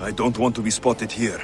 I don't want to be spotted here.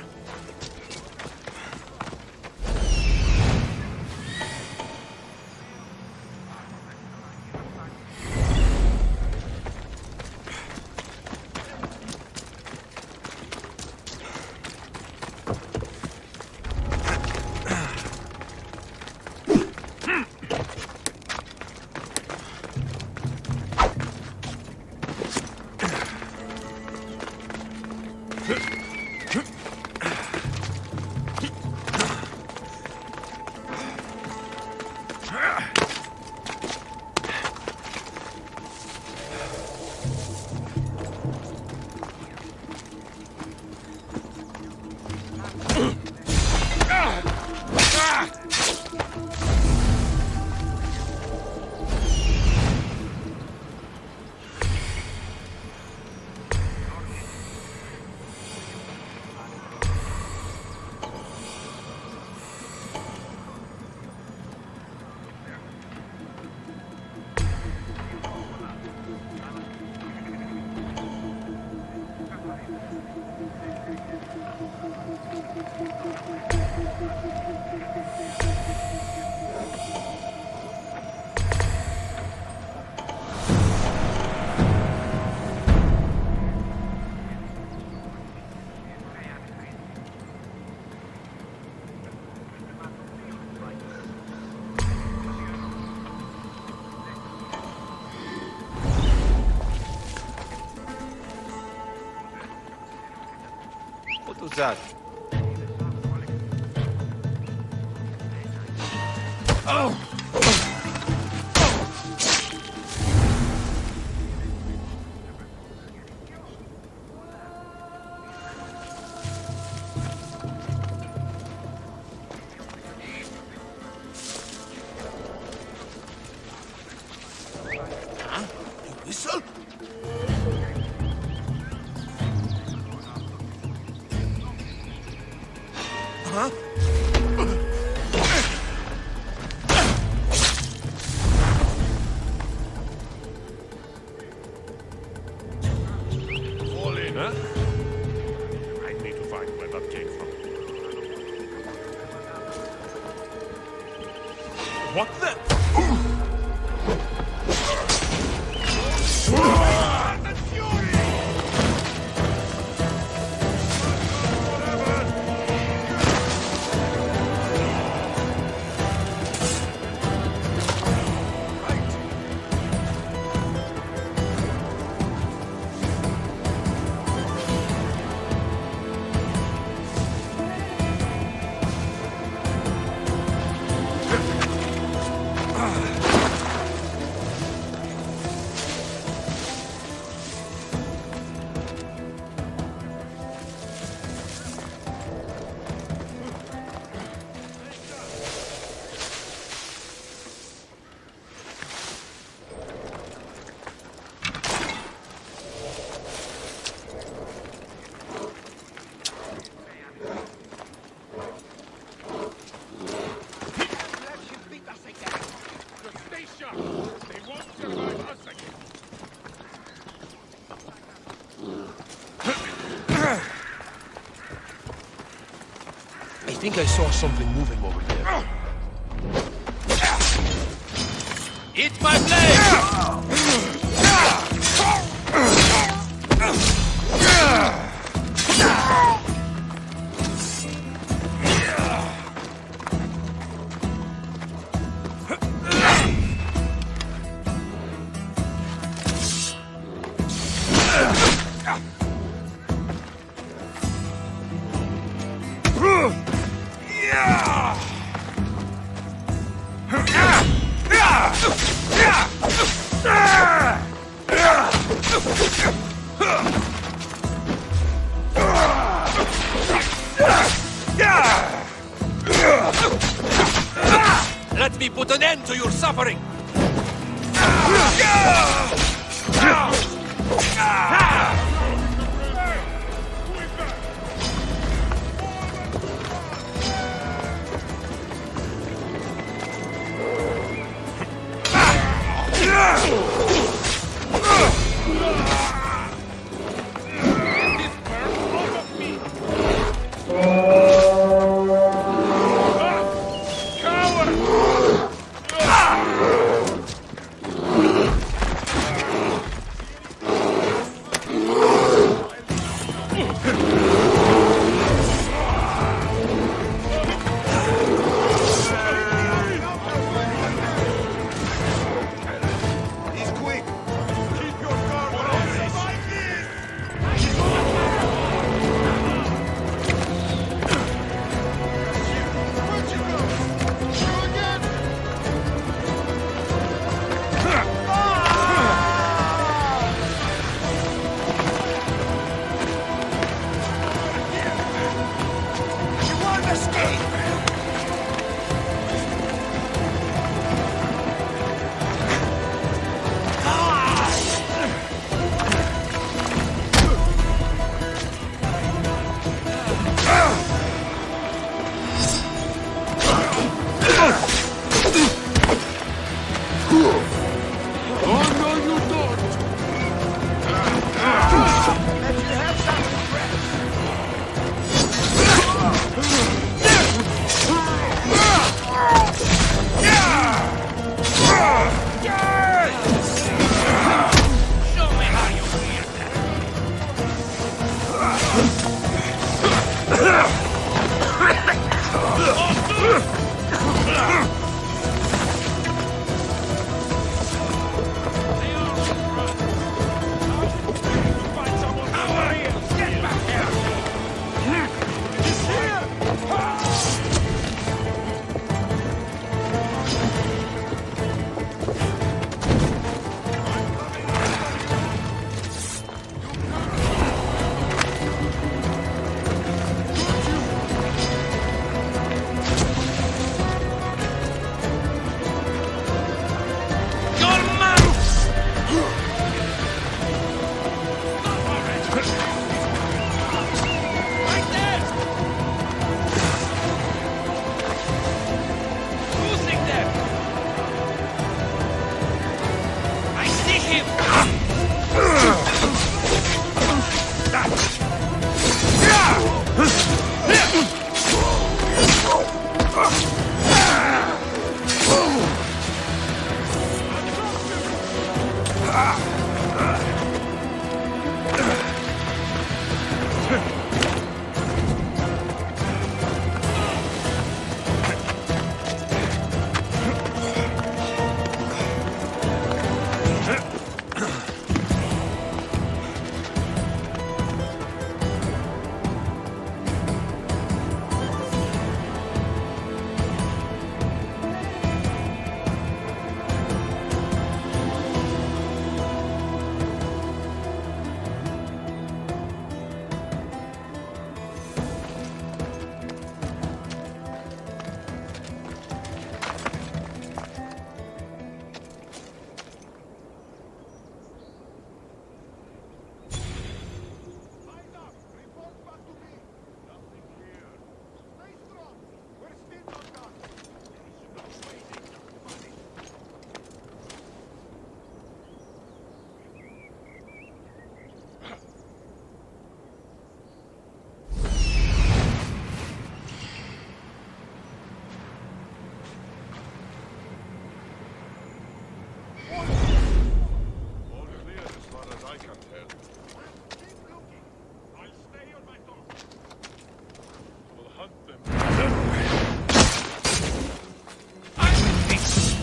What was that? Oh! Huh? You whistle? Huh? Fall in, huh? I need to find where that came from. What the? I think I saw something moving over there. Eat my blade! Yeah! Let me put an end to your suffering!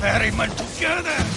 Experiment together!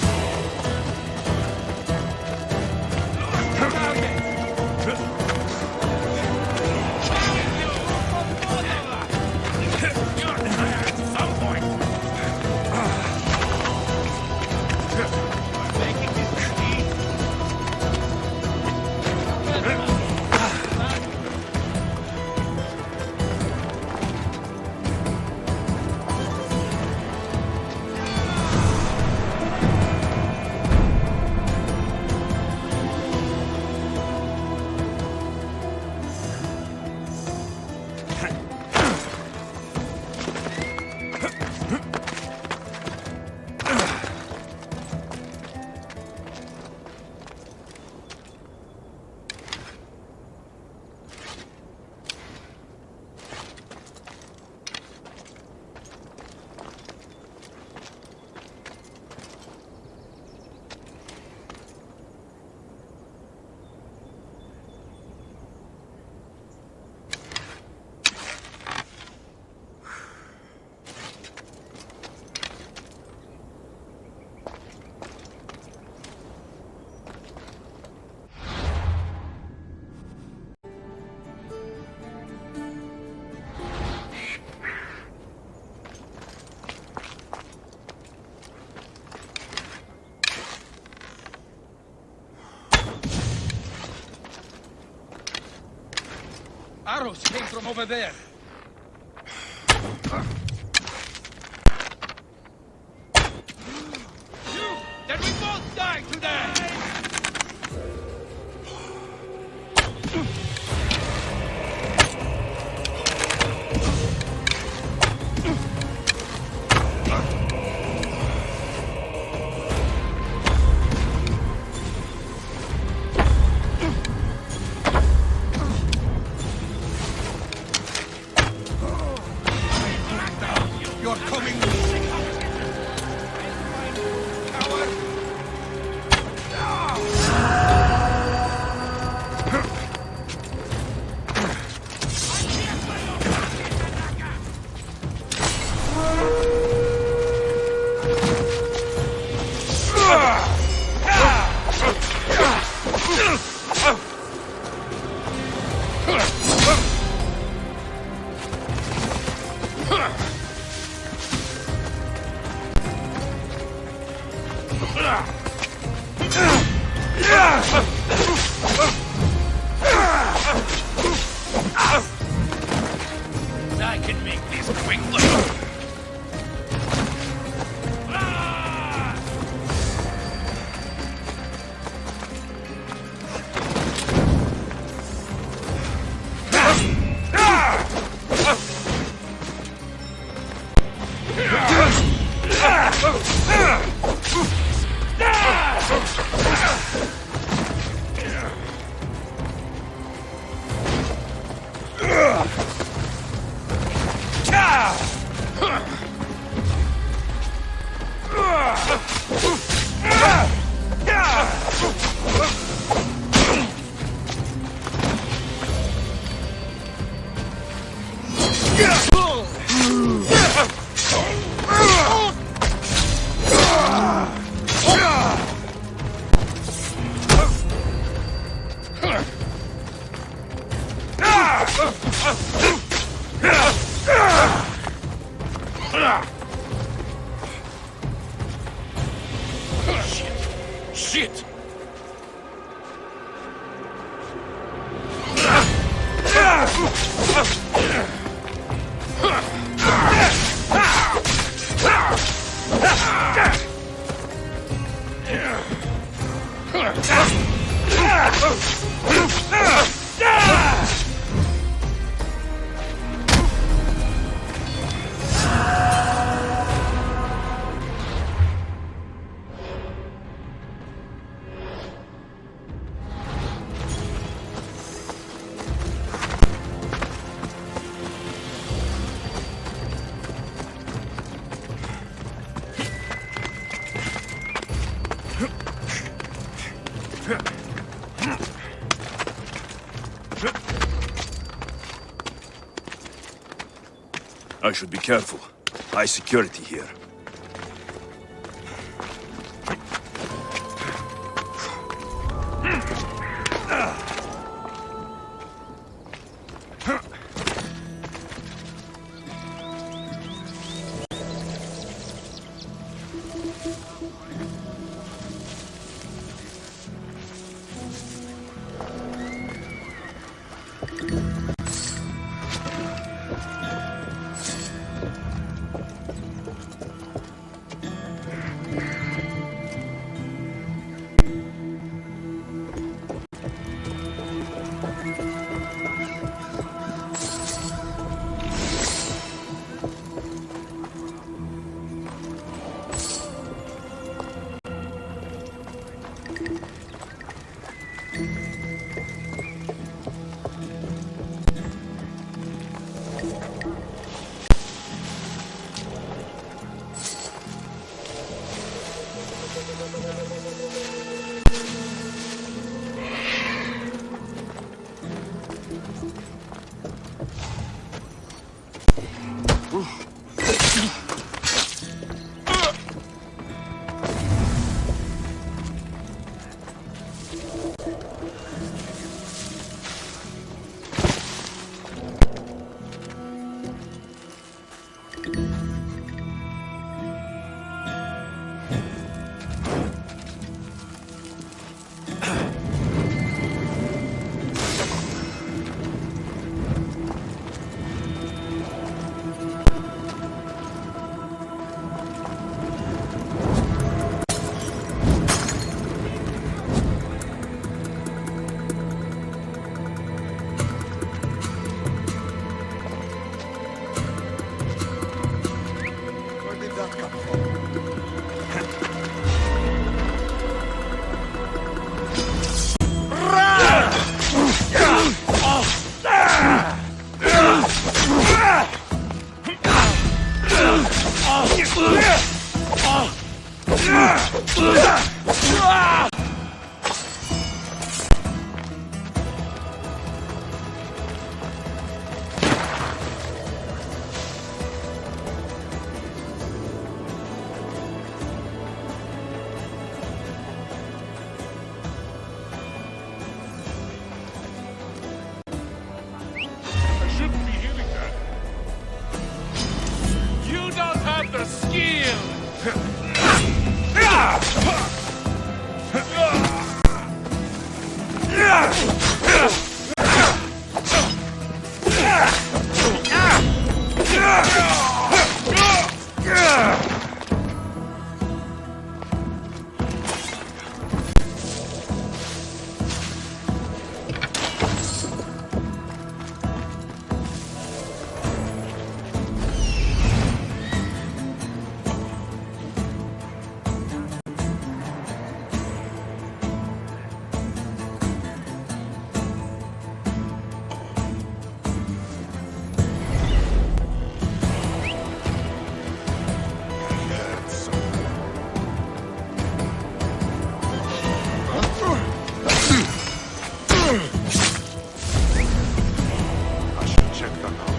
from over there. You! Then we both die today! You're coming! Coward! I can make this quickly. Shit! I should be careful. High security here. I shouldn't be hearing that. You don't have the skill! I should check that out.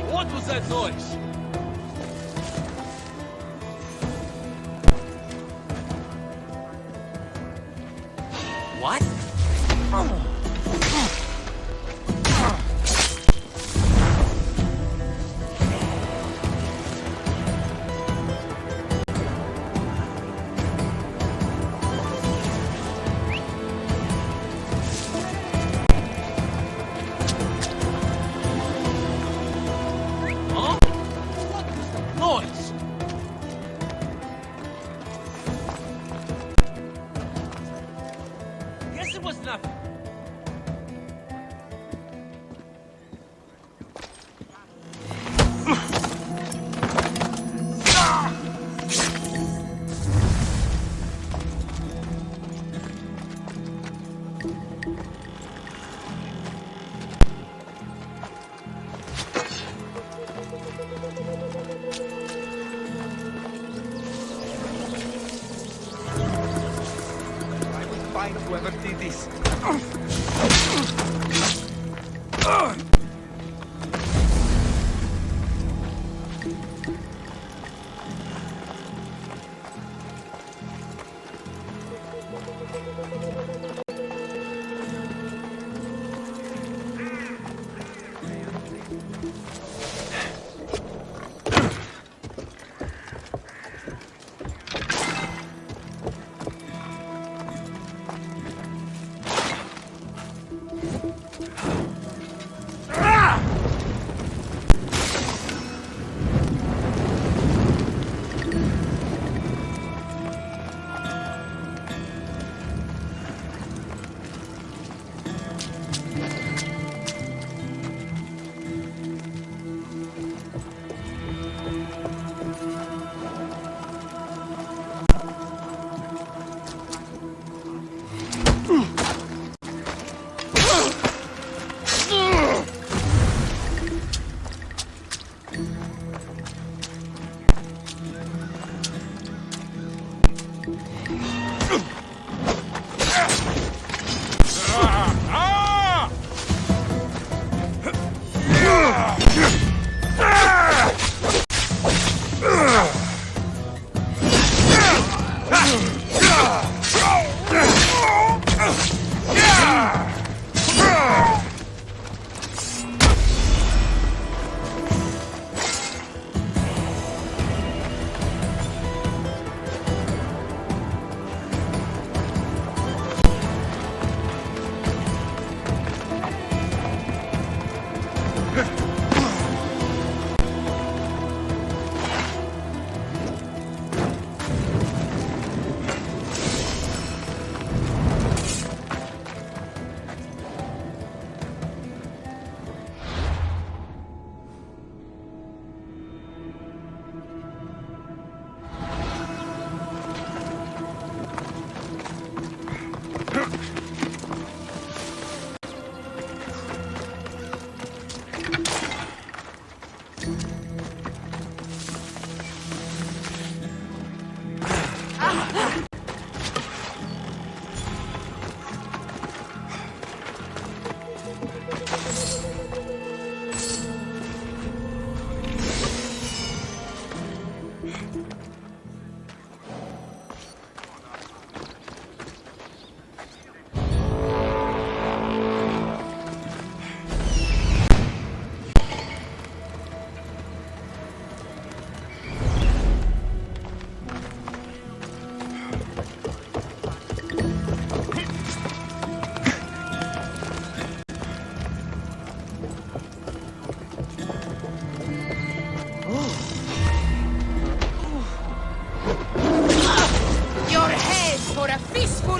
What was that noise? What? Huh? What was that noise? Guess it was nothing. I will find whoever did this.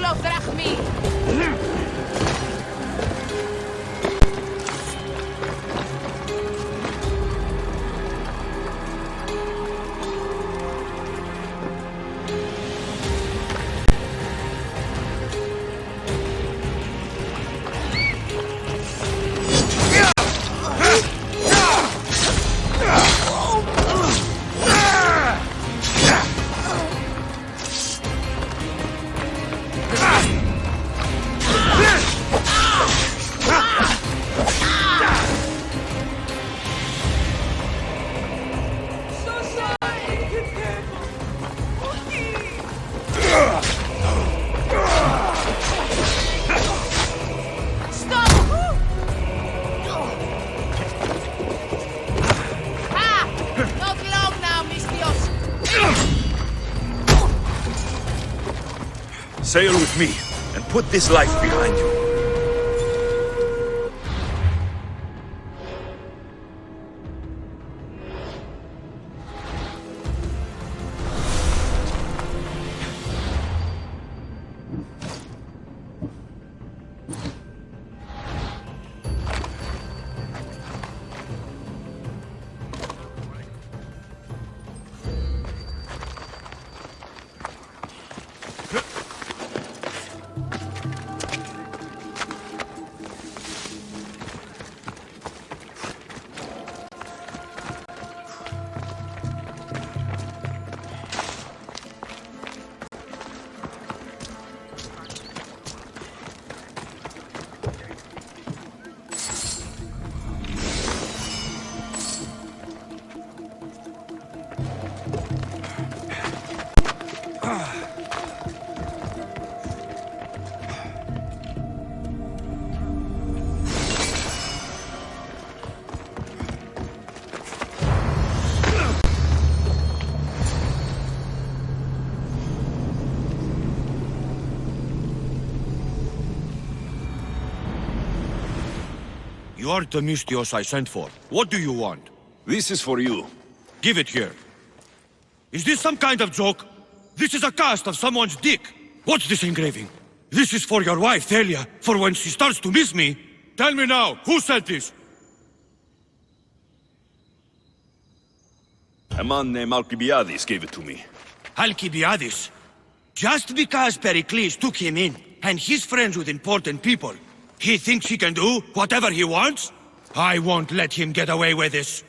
לא תרחמי! Sail with me, and put this life behind you. You are the Mystios I sent for. What do you want? This is for you. Give it here. Is this some kind of joke? This is a cast of someone's dick. What's this engraving? This is for your wife, Thalia, for when she starts to miss me. Tell me now, who sent this? A man named Alcibiades gave it to me. Alcibiades? Just because Pericles took him in, and he's friends with important people, he thinks he can do whatever he wants? I won't let him get away with this.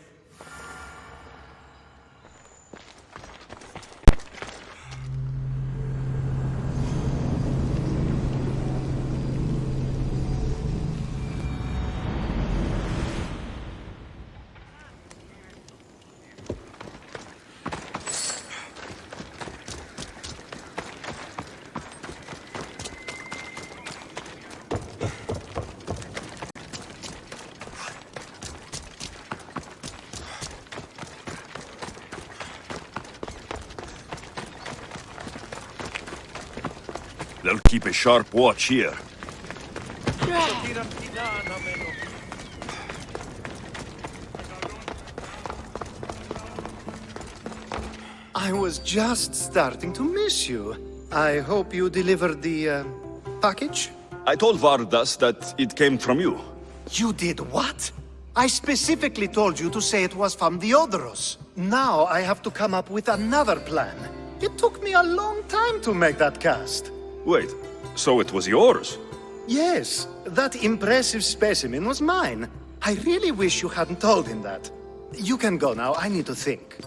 They'll keep a sharp watch here. I was just starting to miss you. I hope you delivered the, package? I told Vardas that it came from you. You did what? I specifically told you to say it was from Theodoros. Now I have to come up with another plan. It took me a long time to make that cast. Wait, so it was yours? Yes, that impressive specimen was mine. I really wish you hadn't told him that. You can go now, I need to think.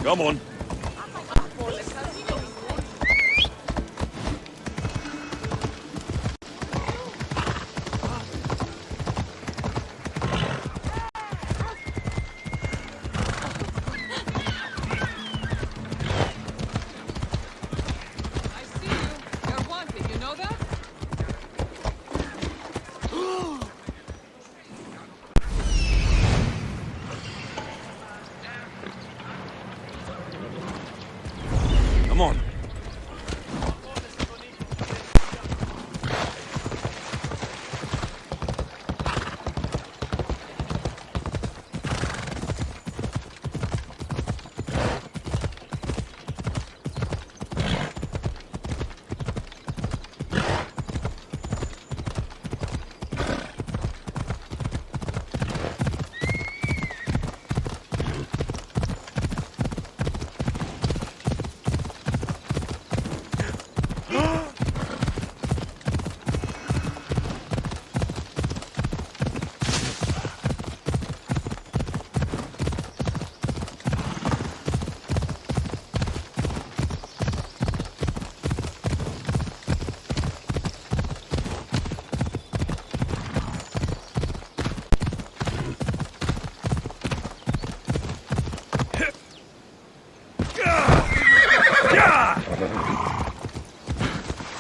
Come on. I see you. You're wanted, you know that? Come on.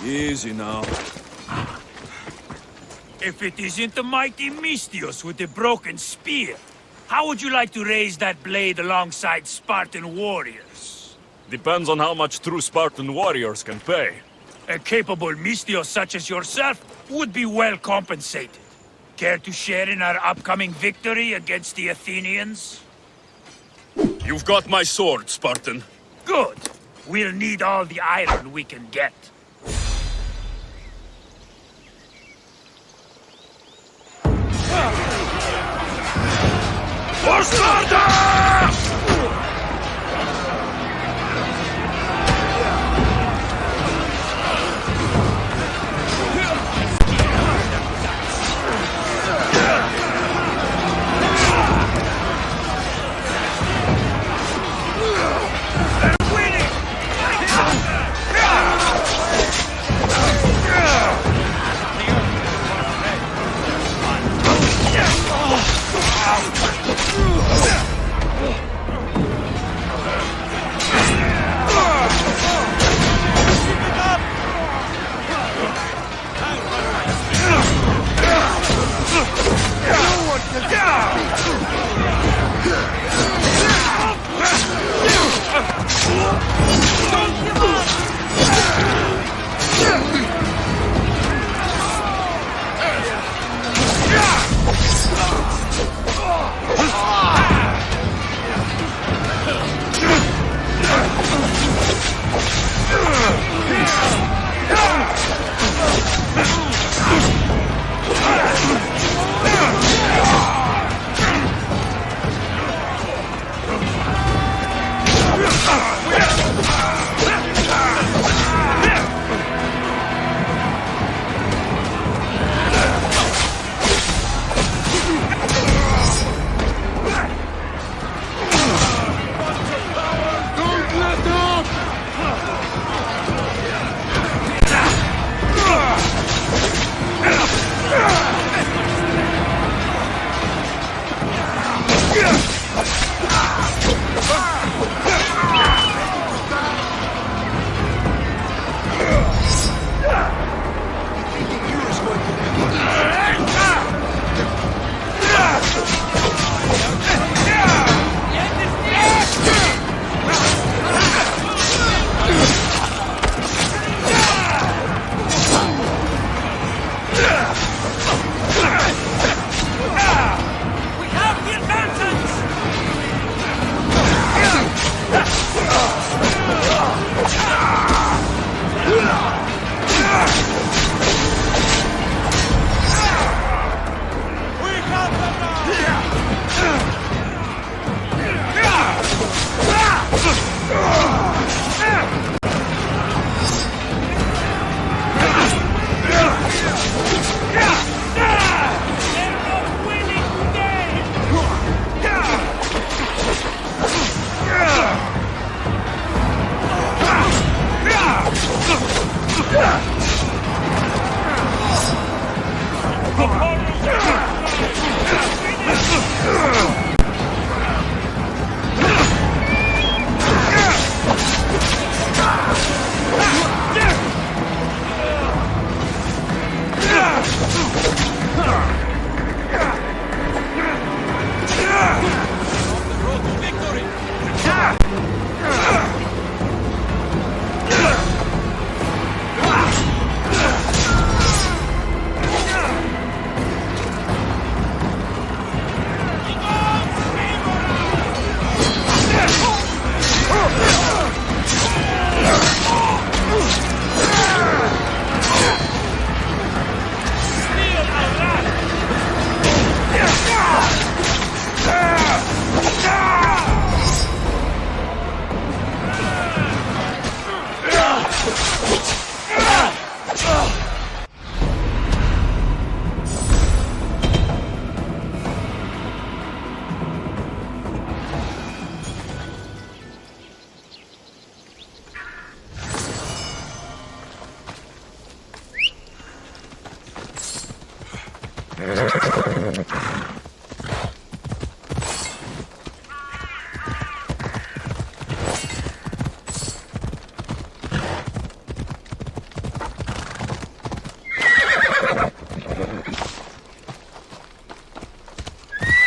Easy now. If it isn't the mighty Mystios with the broken spear, how would you like to raise that blade alongside Spartan warriors? Depends on how much true Spartan warriors can pay. A capable Mystios such as yourself would be well compensated. Care to share in our upcoming victory against the Athenians? You've got my sword, Spartan. Good. We'll need all the iron we can get. For Sparta!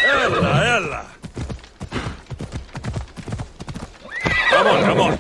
Ella, Ella! Come on, come on!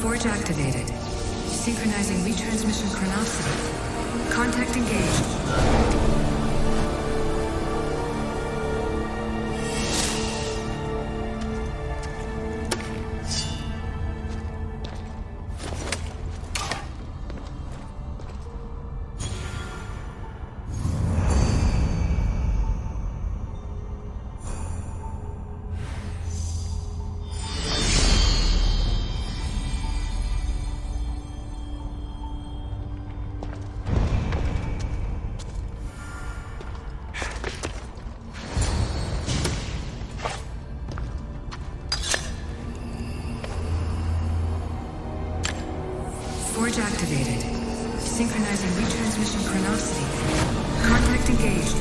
Forge activated. Synchronizing retransmission chronicity. Contact engaged. Forge activated. Synchronizing retransmission chronicity. Contact engaged.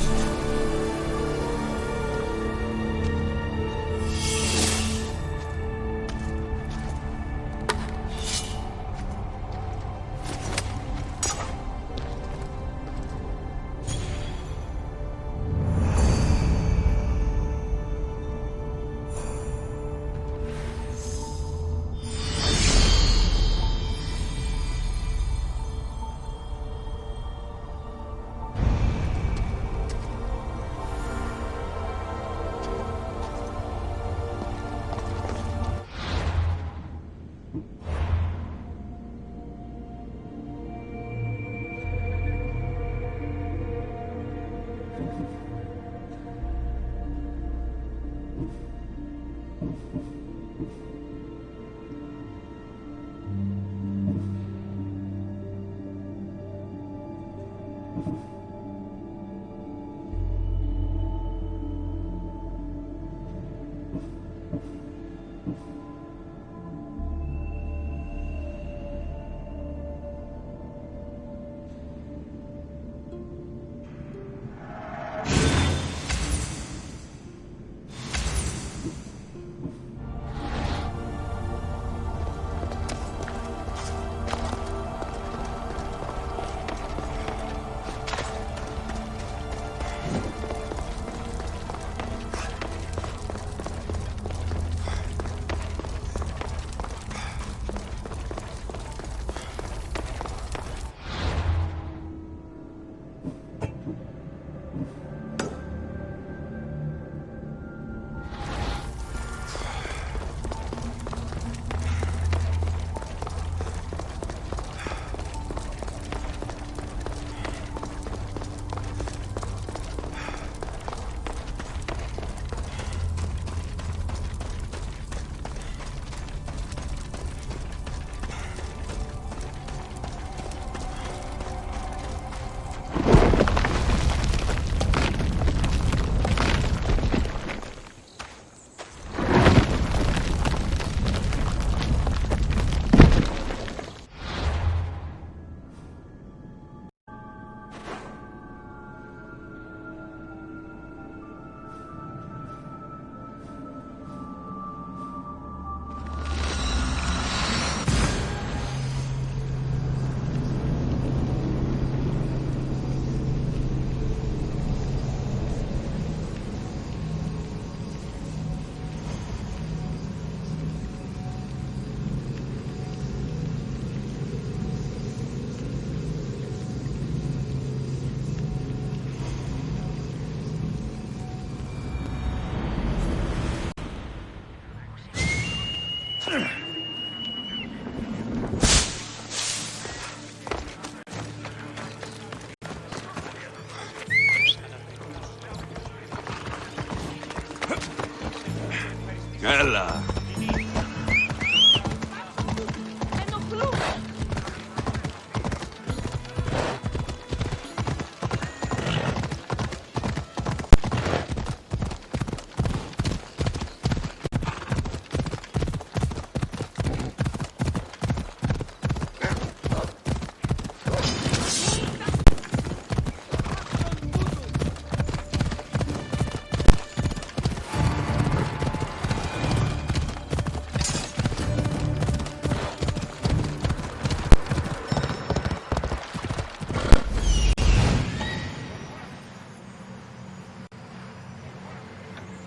Yalla.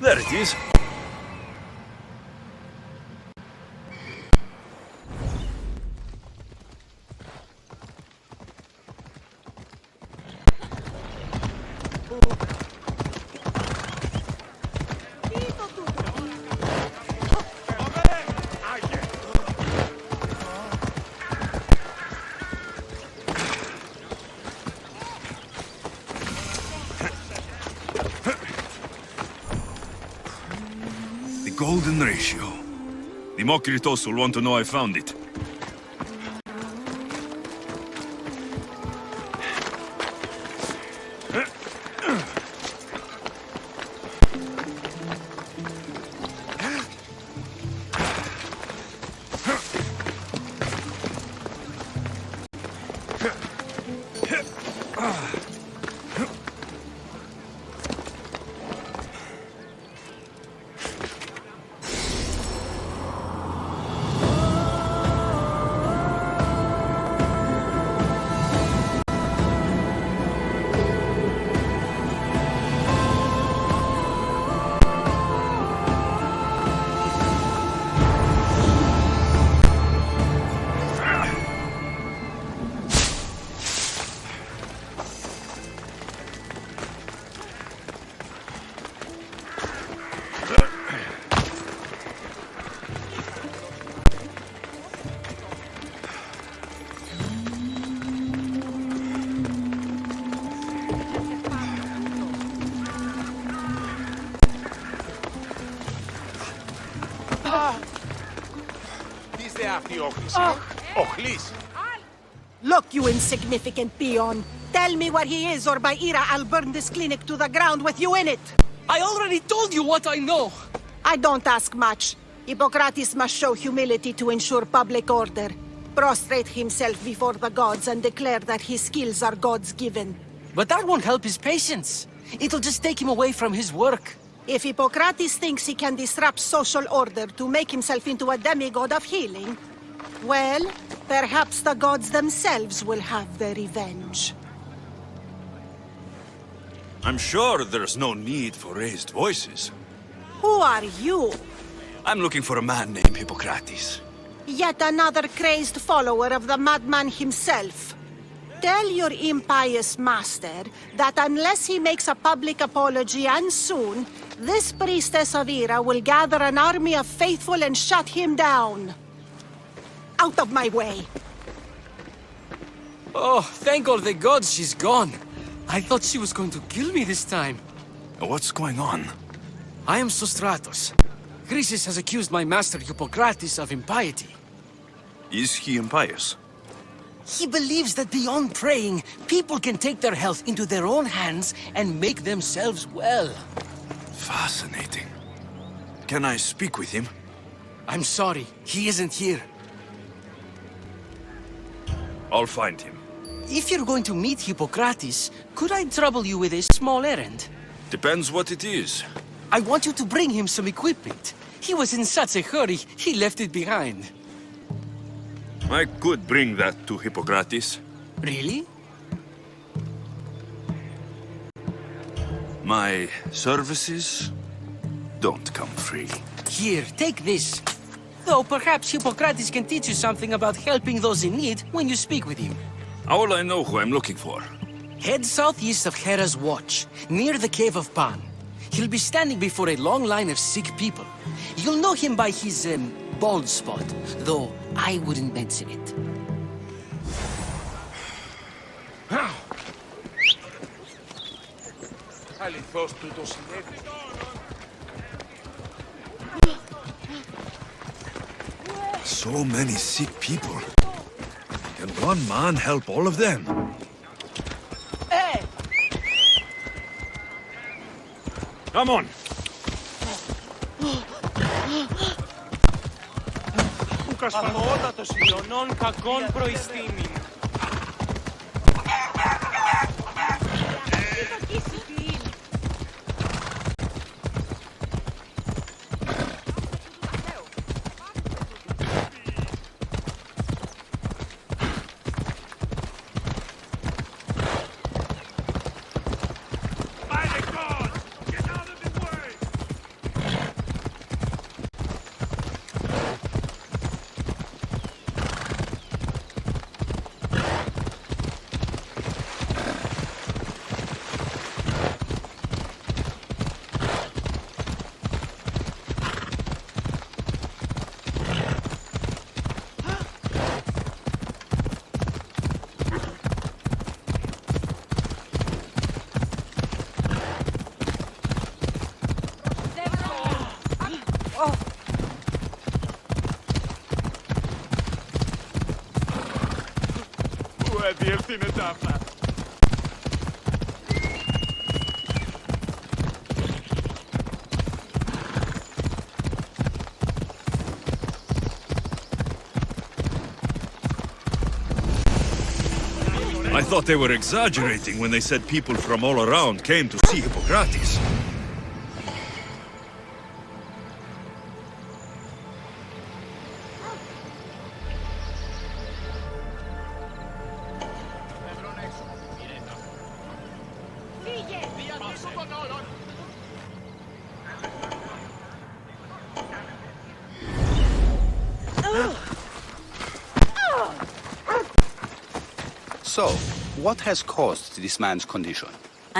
There it is. Demokritos will want to know I found it. Τι είστε αυτή όχληση? Οχλής. Look, you insignificant peon. Tell me where he is, or by Ira, I'll burn this clinic to the ground with you in it. I already told you what I know. I don't ask much. Hippocrates must show humility to ensure public order. Prostrate himself before the gods and declare that his skills are God's given. But that won't help his patients. It'll just take him away from his work. If Hippocrates thinks he can disrupt social order to make himself into a demigod of healing, well, perhaps the gods themselves will have their revenge. I'm sure there's no need for raised voices. Who are you? I'm looking for a man named Hippocrates. Yet another crazed follower of the madman himself. Tell your impious master that unless he makes a public apology, and soon, this priestess of Ira will gather an army of faithful and shut him down. Out of my way! Oh, thank all the gods she's gone. I thought she was going to kill me this time. What's going on? I am Sostratos. Chrysis has accused my master Hippocrates of impiety. Is he impious? He believes that beyond praying, people can take their health into their own hands and make themselves well. Fascinating. Can I speak with him? I'm sorry, he isn't here. I'll find him. If you're going to meet Hippocrates, could I trouble you with a small errand? Depends what it is. I want you to bring him some equipment. He was in such a hurry, he left it behind. I could bring that to Hippocrates. Really? My services don't come free. Here, take this. Though perhaps Hippocrates can teach you something about helping those in need when you speak with him. How will I know who I'm looking for? Head southeast of Hera's Watch, near the Cave of Pan. He'll be standing before a long line of sick people. You'll know him by his, bald spot, though I wouldn't mention it. Αληθώς τούτο συνέβη. So many sick people. Can one man help all of them? Come on. Αθωότατος ιονών κακών προϊστήμην. με διευθύνεται αυτά. I thought they were exaggerating when they said people from all around came to see Hippocrates. So, what has caused this man's condition?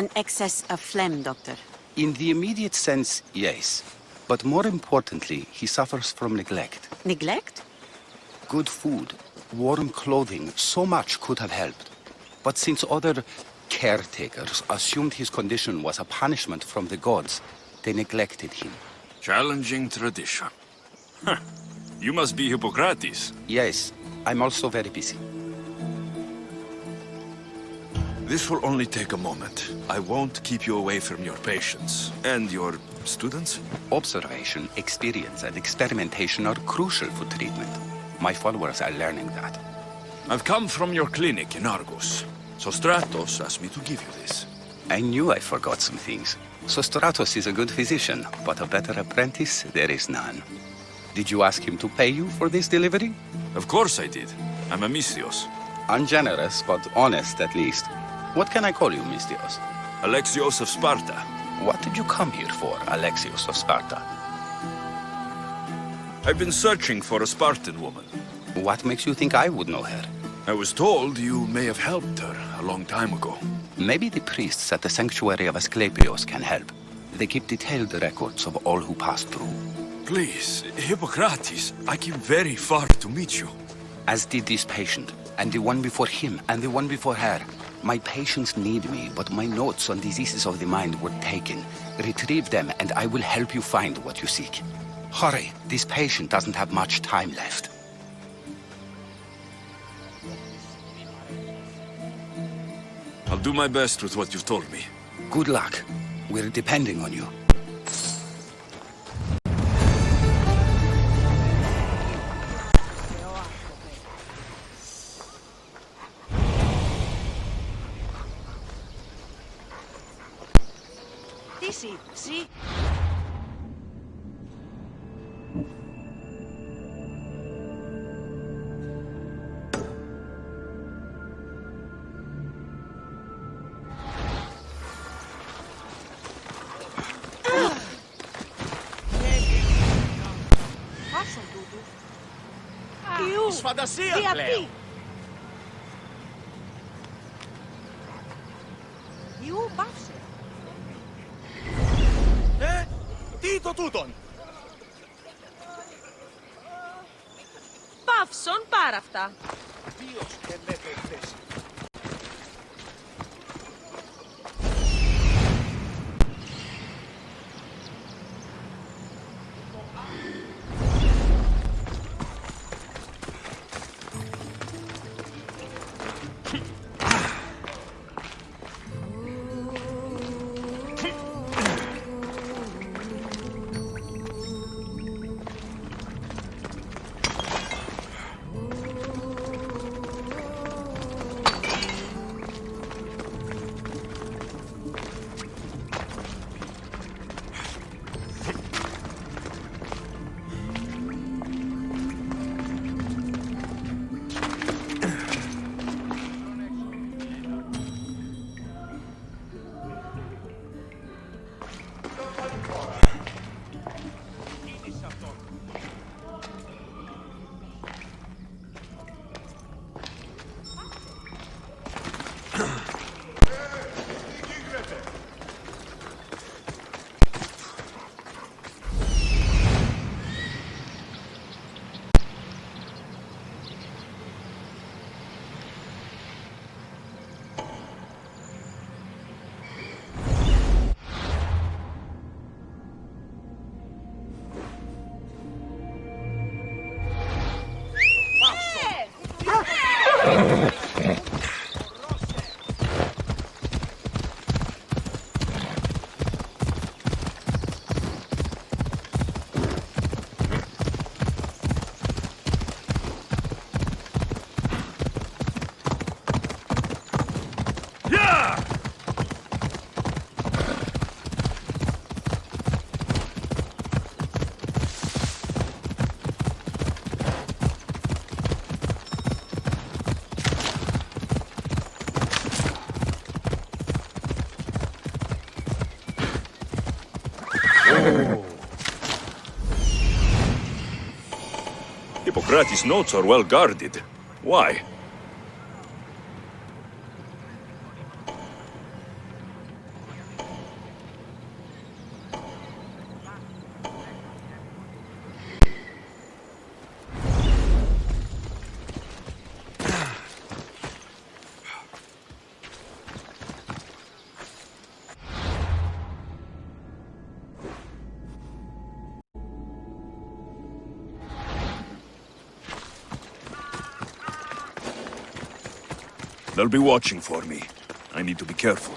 An excess of phlegm, Doctor. In the immediate sense, yes. But more importantly, he suffers from neglect. Neglect? Good food, warm clothing, so much could have helped. But since other caretakers assumed his condition was a punishment from the gods, they neglected him. Challenging tradition. Huh. You must be Hippocrates. Yes, I'm also very busy. This will only take a moment. I won't keep you away from your patients. And your students? Observation, experience, and experimentation are crucial for treatment. My followers are learning that. I've come from your clinic in Argos. So Stratos asked me to give you this. I knew I forgot some things. Sostratos is a good physician, but a better apprentice there is none. Did you ask him to pay you for this delivery? Of course I did. I'm a Mystios. Ungenerous, but honest at least. What can I call you, Mystios? Alexios of Sparta. What did you come here for, Alexios of Sparta? I've been searching for a Spartan woman. What makes you think I would know her? I was told you may have helped her a long time ago. Maybe the priests at the sanctuary of Asclepios can help. They keep detailed records of all who passed through. Please, Hippocrates, I came very far to meet you. As did this patient, and the one before him, and the one before her. My patients need me, but my notes on diseases of the mind were taken. Retrieve them, and I will help you find what you seek. Hurry, this patient doesn't have much time left. I'll do my best with what you've told me. Good luck. We're depending on you. See? Φαντασία πλέον. Ιού, πάψε. Τι το τούτον. Παύσον πάρα αυτά. Δίος και λέτε θέση. Hippocrates' notes are well guarded. Why? They'll be watching for me. I need to be careful.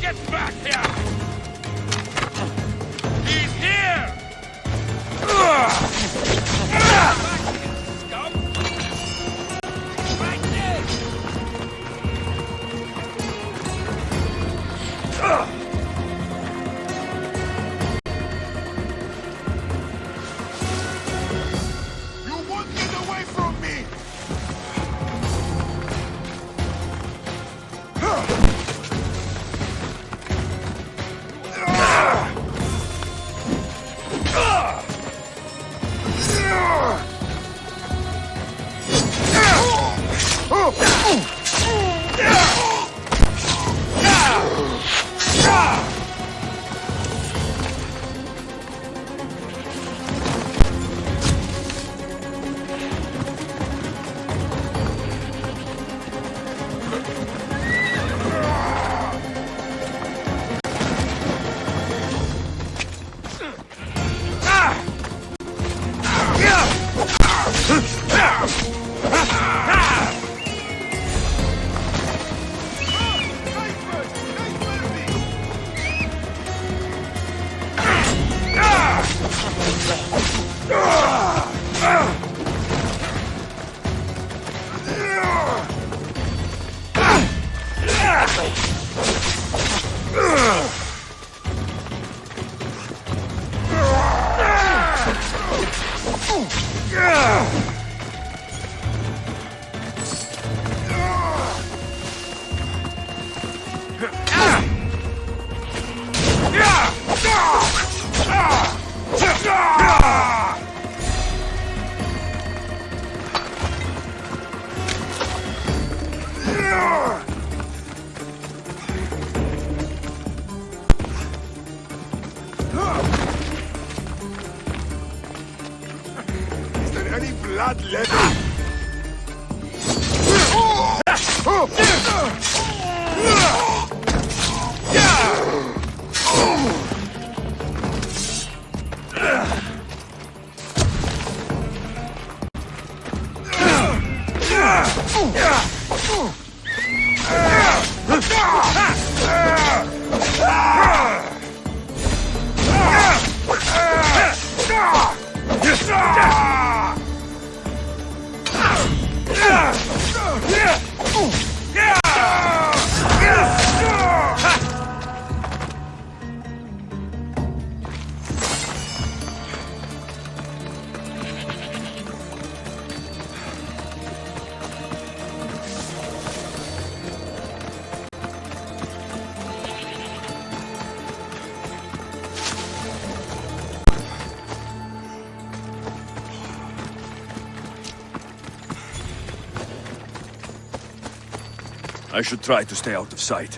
Get back here! He's here! blood-letting. I should try to stay out of sight.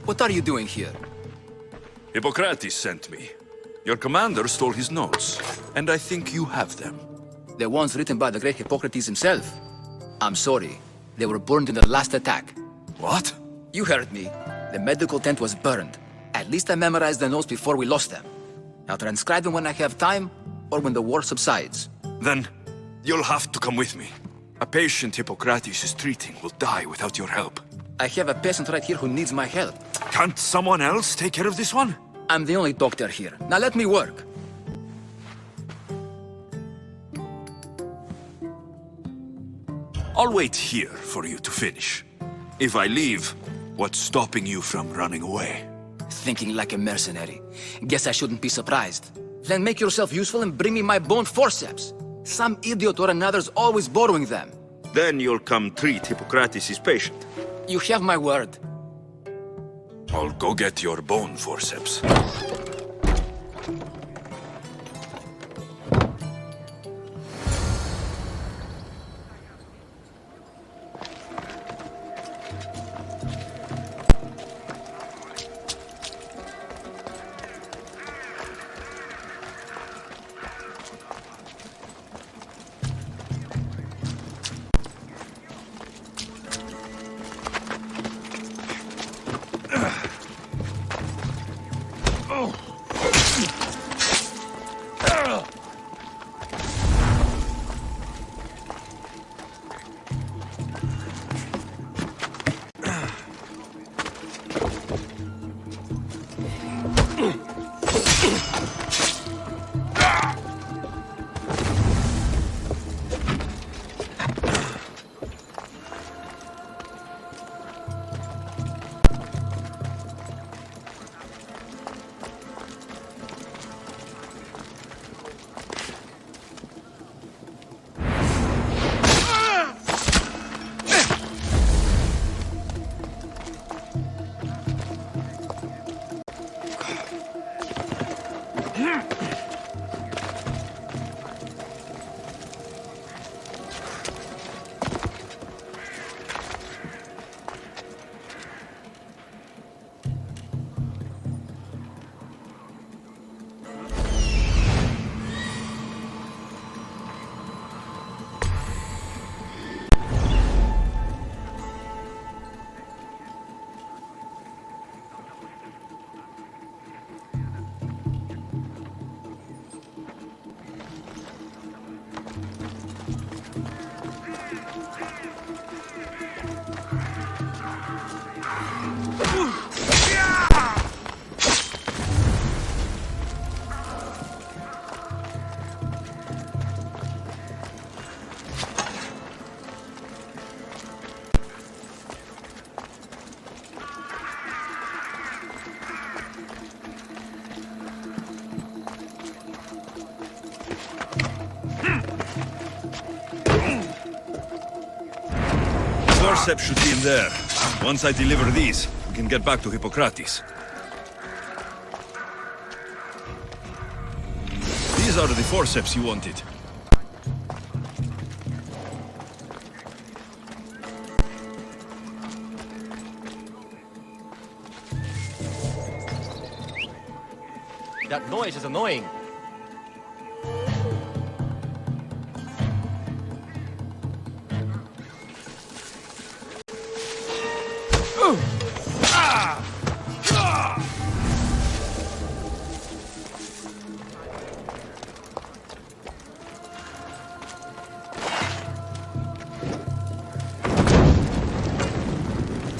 What are you doing here? Hippocrates sent me. Your commander stole his notes, and I think you have them. The ones written by the great Hippocrates himself. I'm sorry. They were burned in the last attack. What? You heard me. The medical tent was burned. At least I memorized the notes before we lost them. I'll transcribe them when I have time, or when the war subsides. Then, you'll have to come with me. A patient Hippocrates is treating will die without your help. I have a patient right here who needs my help. Can't someone else take care of this one? I'm the only doctor here. Now let me work. I'll wait here for you to finish. If I leave, what's stopping you from running away? Thinking like a mercenary. Guess I shouldn't be surprised. Then make yourself useful and bring me my bone forceps. Some idiot or another's always borrowing them. Then you'll come treat Hippocrates' patient. You have my word. I'll go get your bone forceps. Oh! forceps should be in there. Once I deliver these, we can get back to Hippocrates. These are the forceps you wanted. That noise is annoying.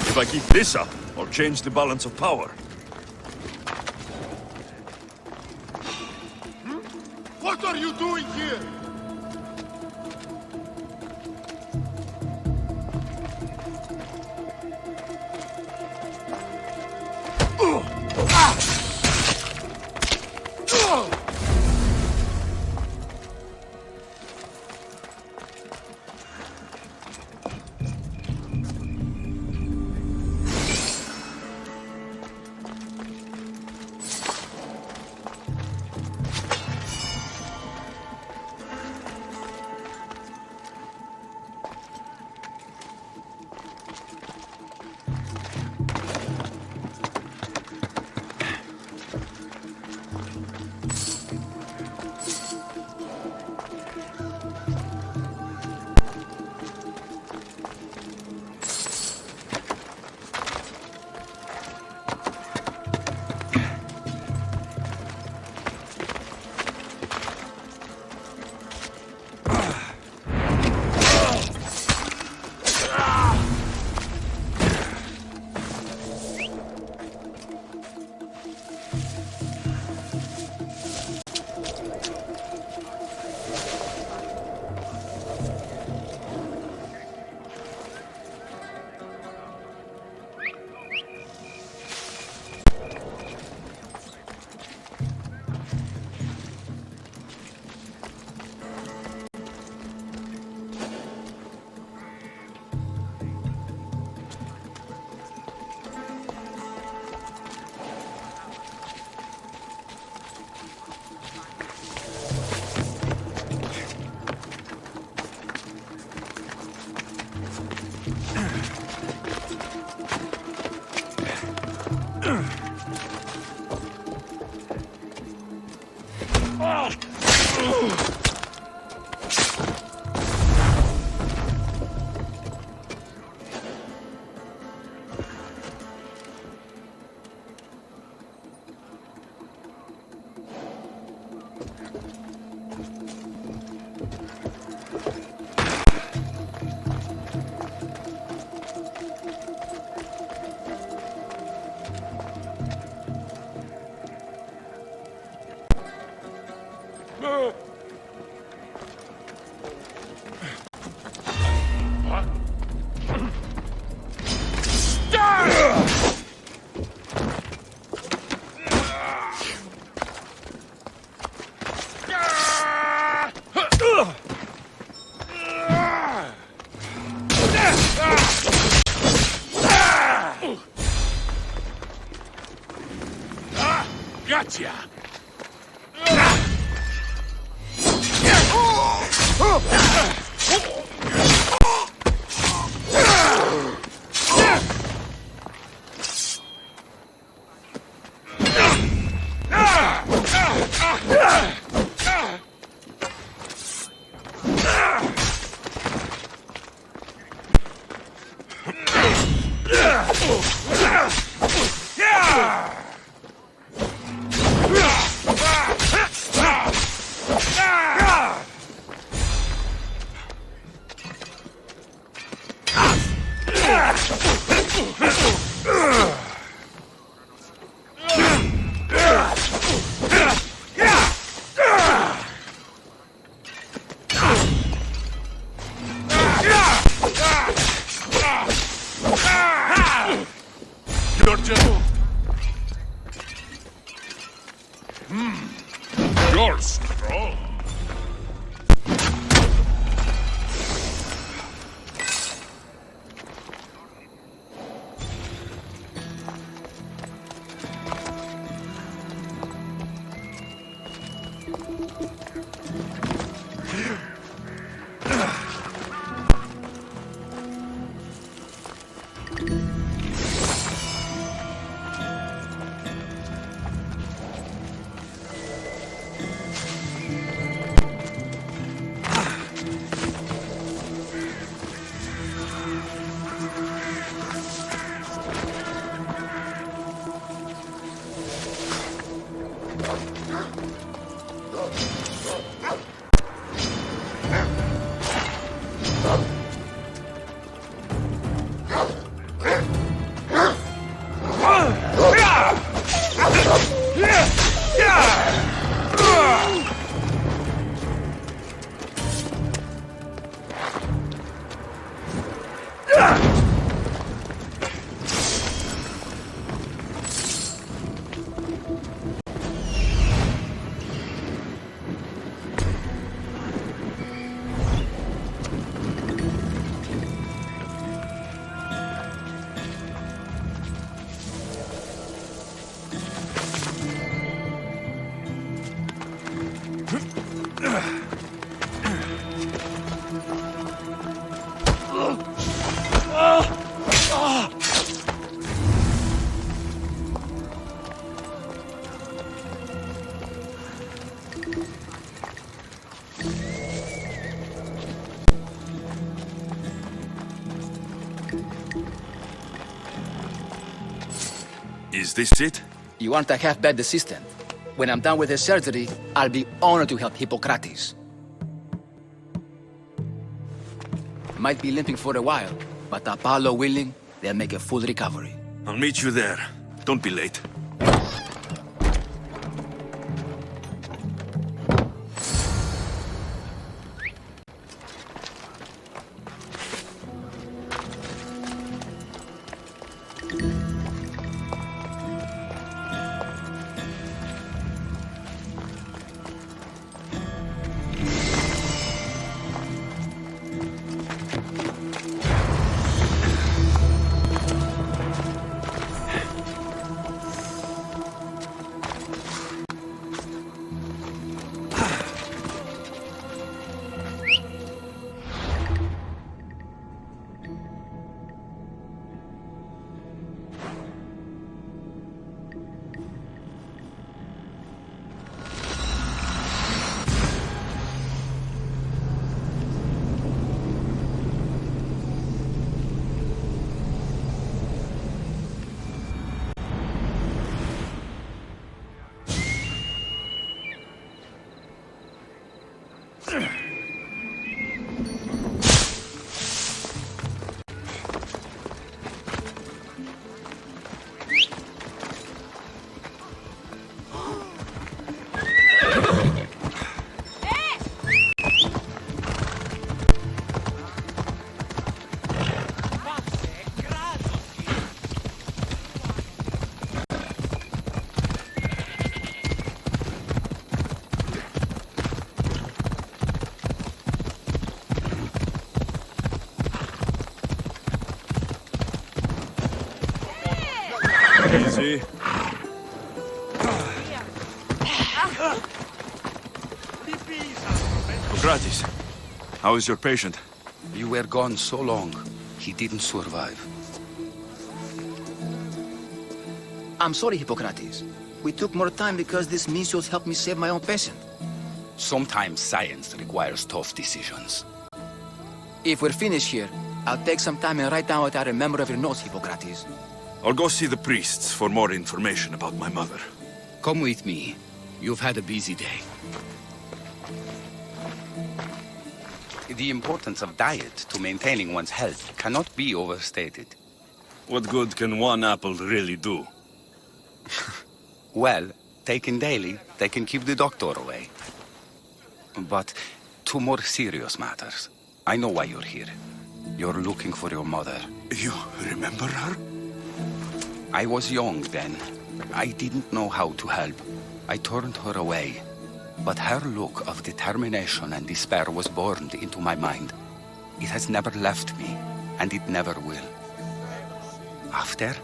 If I keep this up, I'll change the balance of power. What are you doing here? Gotcha! You're strong. Is this it? You aren't a half-bad assistant. When I'm done with the surgery, I'll be honored to help Hippocrates. Might be limping for a while, but Apollo willing, they'll make a full recovery. I'll meet you there. Don't be late. Easy. Hippocrates, how is your patient? You were gone so long, he didn't survive. I'm sorry, Hippocrates. We took more time because this measles helped me save my own patient. Sometimes science requires tough decisions. If we're finished here, I'll take some time and write down what I remember of your notes, Hippocrates. I'll go see the priests for more information about my mother. Come with me. You've had a busy day. The importance of diet to maintaining one's health cannot be overstated. What good can one apple really do? Well, taken daily, they can keep the doctor away. But to more serious matters. I know why you're here. You're looking for your mother. You remember her? I was young then. I didn't know how to help. I turned her away. But her look of determination and despair was burned into my mind. It has never left me, and it never will. After,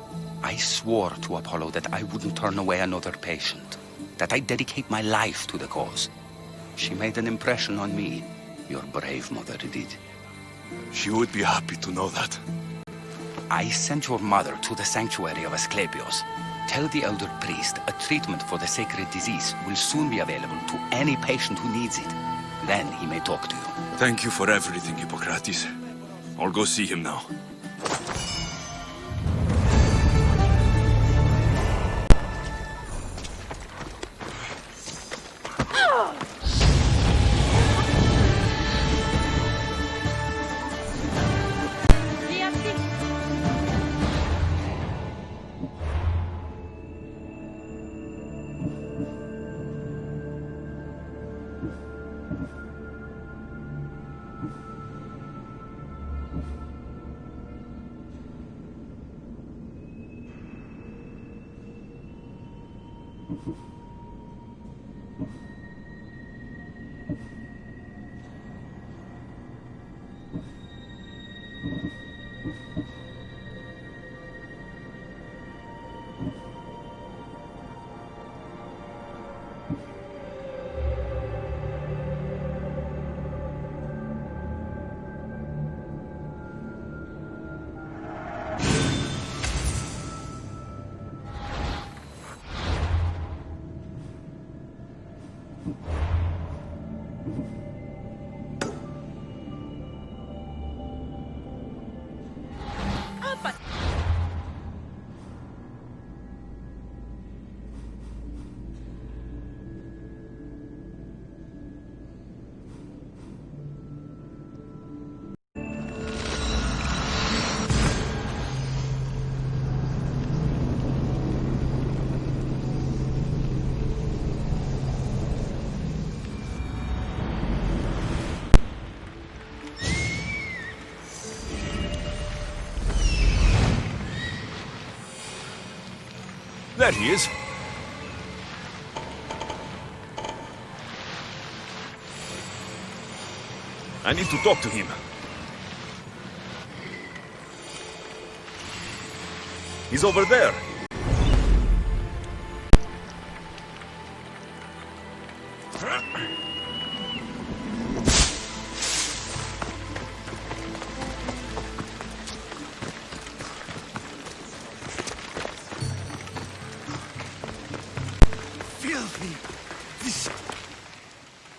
I swore to Apollo that I wouldn't turn away another patient, that I'd dedicate my life to the cause. She made an impression on me. Your brave mother did. She would be happy to know that. I sent your mother to the sanctuary of Asclepios. Tell the elder priest a treatment for the sacred disease will soon be available to any patient who needs it. Then he may talk to you. Thank you for everything, Hippocrates. I'll go see him now. There he is. I need to talk to him. He's over there.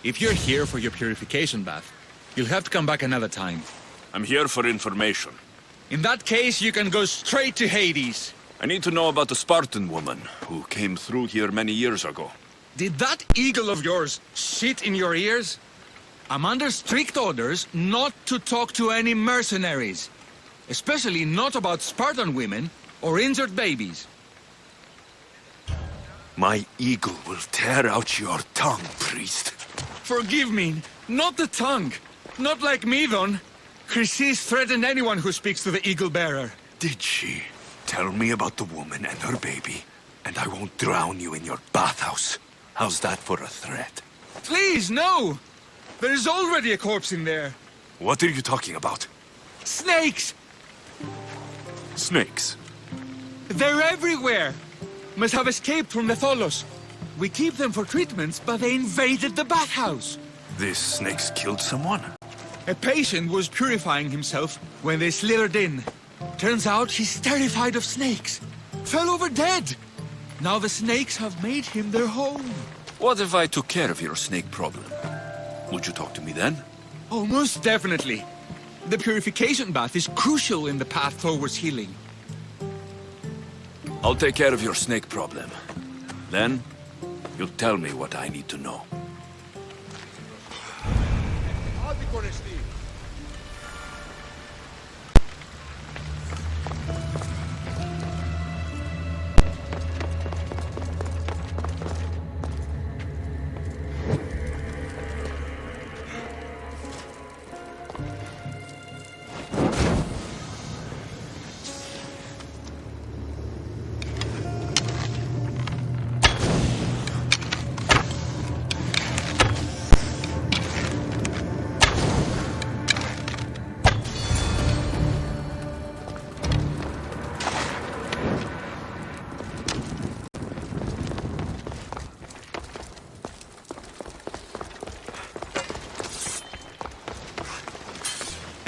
If you're here for your purification bath, you'll have to come back another time. I'm here for information. In that case, you can go straight to Hades. I need to know about the Spartan woman who came through here many years ago. Did that eagle of yours shit in your ears? I'm under strict orders not to talk to any mercenaries. Especially not about Spartan women or injured babies. My eagle will tear out your tongue, priest. Forgive me, not the tongue. Not like Midon. Chrysis threatened anyone who speaks to the eagle bearer. Did she? Tell me about the woman and her baby, and I won't drown you in your bathhouse. How's that for a threat? Please, no! There's already a corpse in there. What are you talking about? Snakes! Snakes? They're everywhere! Must have escaped from the Tholos. We keep them for treatments, but they invaded the bathhouse. These snakes killed someone? A patient was purifying himself when they slithered in. Turns out he's terrified of snakes. Fell over dead. Now the snakes have made him their home. What if I took care of your snake problem? Would you talk to me then? Oh, most definitely. The purification bath is crucial in the path towards healing. I'll take care of your snake problem. Then, you'll tell me what I need to know.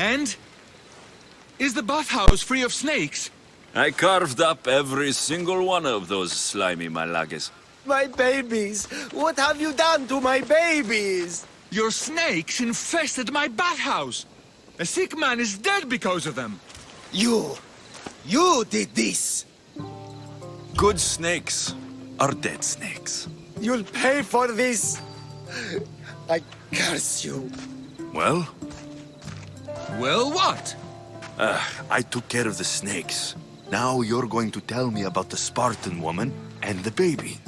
And? Is the bathhouse free of snakes? I carved up every single one of those slimy malagas. My babies! What have you done to my babies? Your snakes infested my bathhouse! A sick man is dead because of them! You did this! Good snakes are dead snakes. You'll pay for this! I curse you. Well? Well, what? I took care of the snakes. Now you're going to tell me about the Spartan woman and the baby.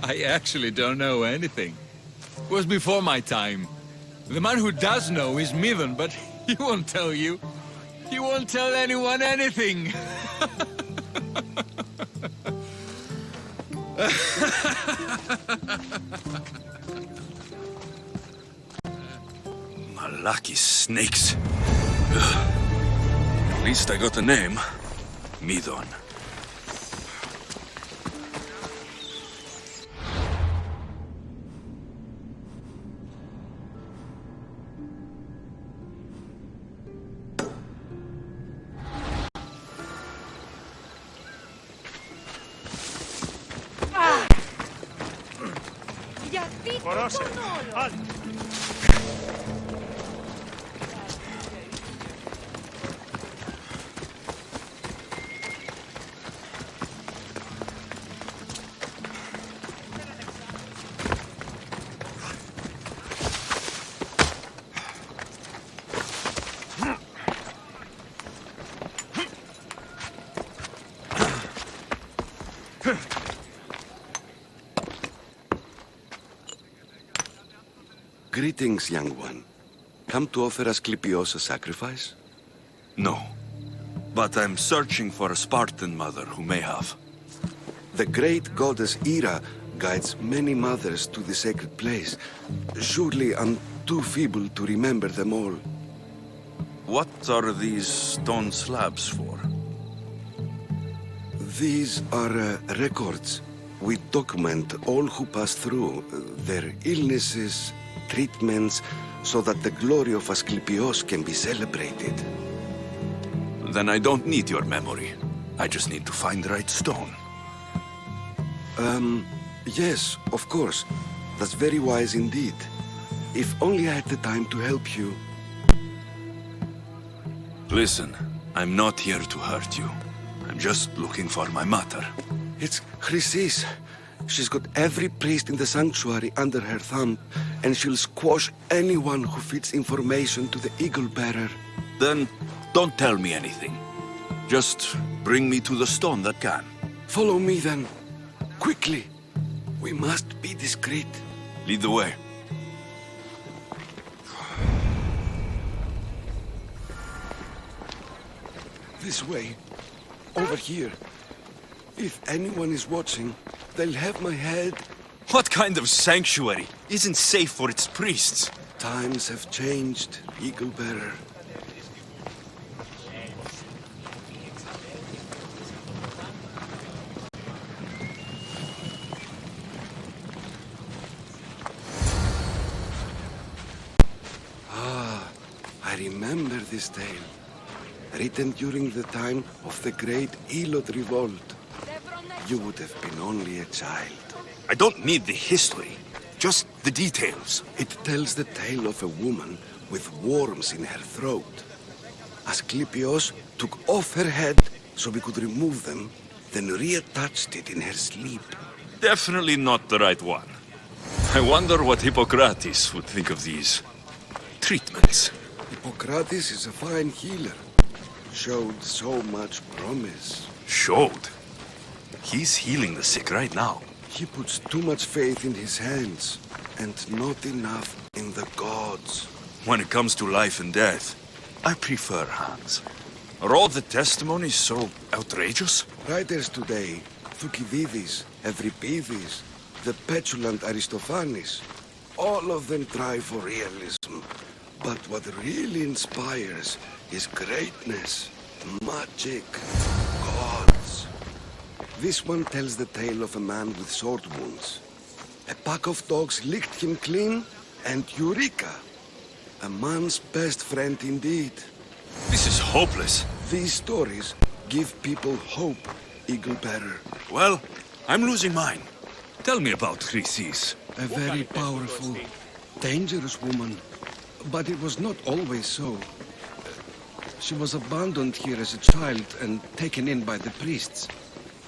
I actually don't know anything. It was before my time. The man who does know is Midon, but he won't tell you. He won't tell anyone anything. Lucky snakes. At least I got a name. Midon. Corose, alto! Greetings, young one. Come to offer Asclepios a sacrifice? No. But I'm searching for a Spartan mother who may have. The great goddess Ira guides many mothers to the sacred place. Surely I'm too feeble to remember them all. What are these stone slabs for? These are records. We document all who pass through, their illnesses, treatments, so that the glory of Asclepios can be celebrated. Then I don't need your memory. I just need to find the right stone. Yes, of course. That's very wise indeed. If only I had the time to help you. Listen, I'm not here to hurt you. I'm just looking for my mother. It's Chrysis. She's got every priest in the sanctuary under her thumb, and she'll squash anyone who feeds information to the Eagle Bearer. Then don't tell me anything. Just bring me to the stone that can. Follow me then. Quickly. We must be discreet. Lead the way. This way. Over here. If anyone is watching, they'll have my head. What kind of sanctuary isn't safe for its priests? Times have changed, Eagle Bearer. I remember this tale, written during the time of the Great Elot Revolt. You would have been only a child. I don't need the history, just the details. It tells the tale of a woman with worms in her throat. Asclepios took off her head so we could remove them, then reattached it in her sleep. Definitely not the right one. I wonder what Hippocrates would think of these treatments. Hippocrates is a fine healer. Showed so much promise. Showed? He's healing the sick right now. He puts too much faith in his hands, and not enough in the gods. When it comes to life and death, I prefer hands. Are all the testimonies so outrageous? Writers today, Thucydides, Euripides, the petulant Aristophanes, all of them try for realism. But what really inspires is greatness, magic, gods. This one tells the tale of a man with sword wounds. A pack of dogs licked him clean, and Eureka! A man's best friend indeed. This is hopeless. These stories give people hope, Eagle Bearer. Well, I'm losing mine. Tell me about Chrysis. A very powerful, dangerous woman. But it was not always so. She was abandoned here as a child and taken in by the priests.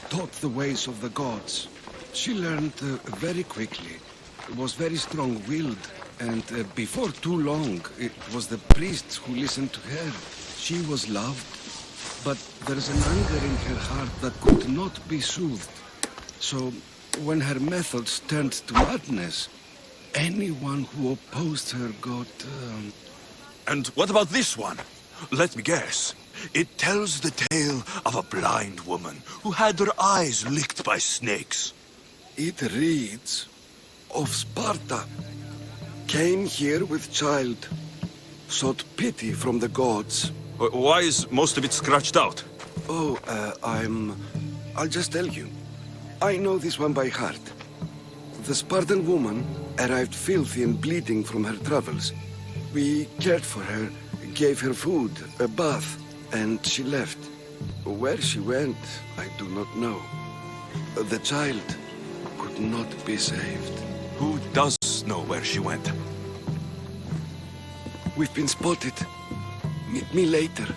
Taught the ways of the gods. She learned very quickly. Was very strong-willed. And before too long, it was the priests who listened to her. She was loved. But there's an anger in her heart that could not be soothed. So, when her methods turned to madness, anyone who opposed her got... And what about this one? Let me guess. It tells the tale of a blind woman who had her eyes licked by snakes. It reads of Sparta. Came here with child. Sought pity from the gods. Why is most of it scratched out? Oh, I'll just tell you. I know this one by heart. The Spartan woman arrived filthy and bleeding from her travels. We cared for her, gave her food, a bath, and she left. Where she went, I do not know. The child could not be saved. Who does know where she went? We've been spotted. Meet me later,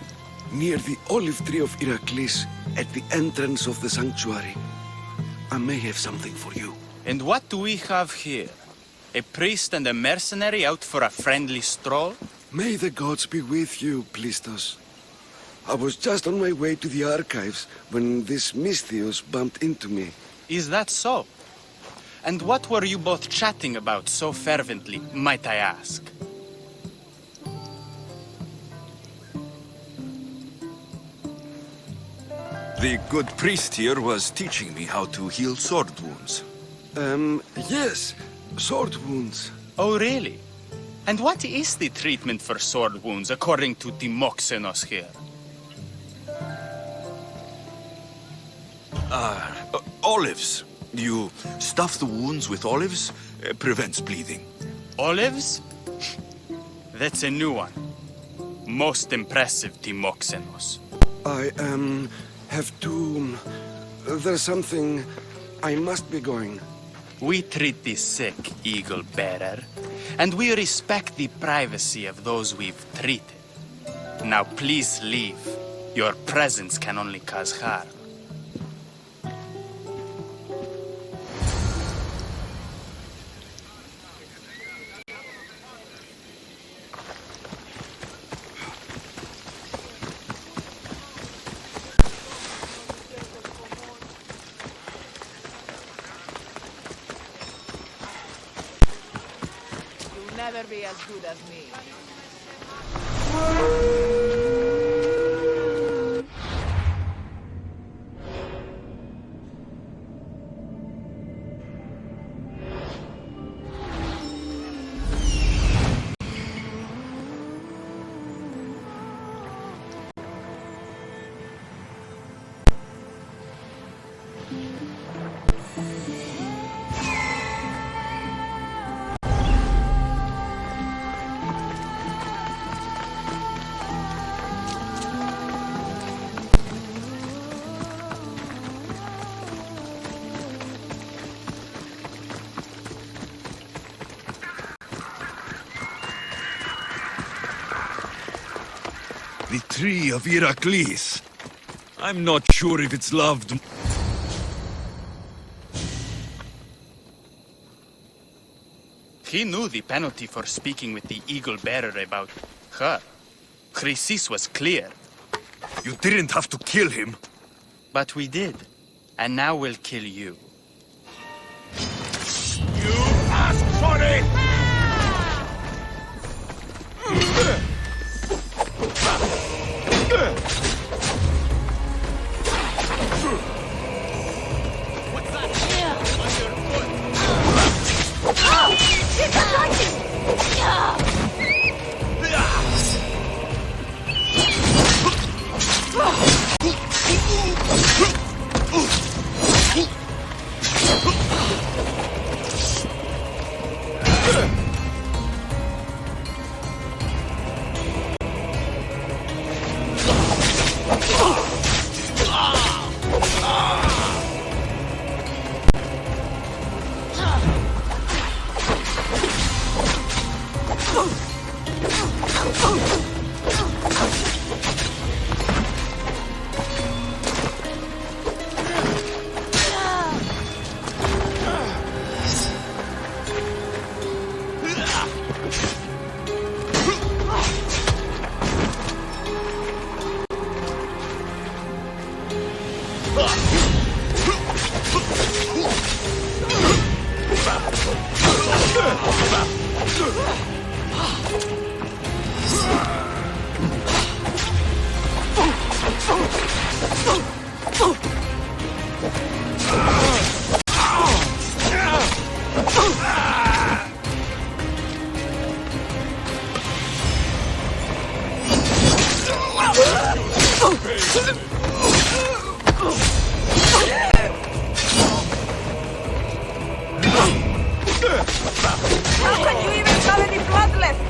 near the olive tree of Heracles, at the entrance of the sanctuary. I may have something for you. And what do we have here? A priest and a mercenary out for a friendly stroll? May the gods be with you, Plistos. I was just on my way to the archives when this Misthios bumped into me. Is that so? And what were you both chatting about so fervently, might I ask? The good priest here was teaching me how to heal sword wounds. Yes. Sword wounds. Oh, really? And what is the treatment for sword wounds, according to Timoxenos here? Olives. You stuff the wounds with olives, prevents bleeding. Olives? That's a new one. Most impressive, Timoxenos. I, have to... There's something... I must be going. We treat the sick, Eagle Bearer, and we respect the privacy of those we've treated. Now please leave. Your presence can only cause harm. Never be as good as me. The tree of Heracles. I'm not sure if it's loved. He knew the penalty for speaking with the Eagle Bearer about her. Chrysis was clear. You didn't have to kill him. But we did. And now we'll kill you. You asked for it! How can you even have any blood left?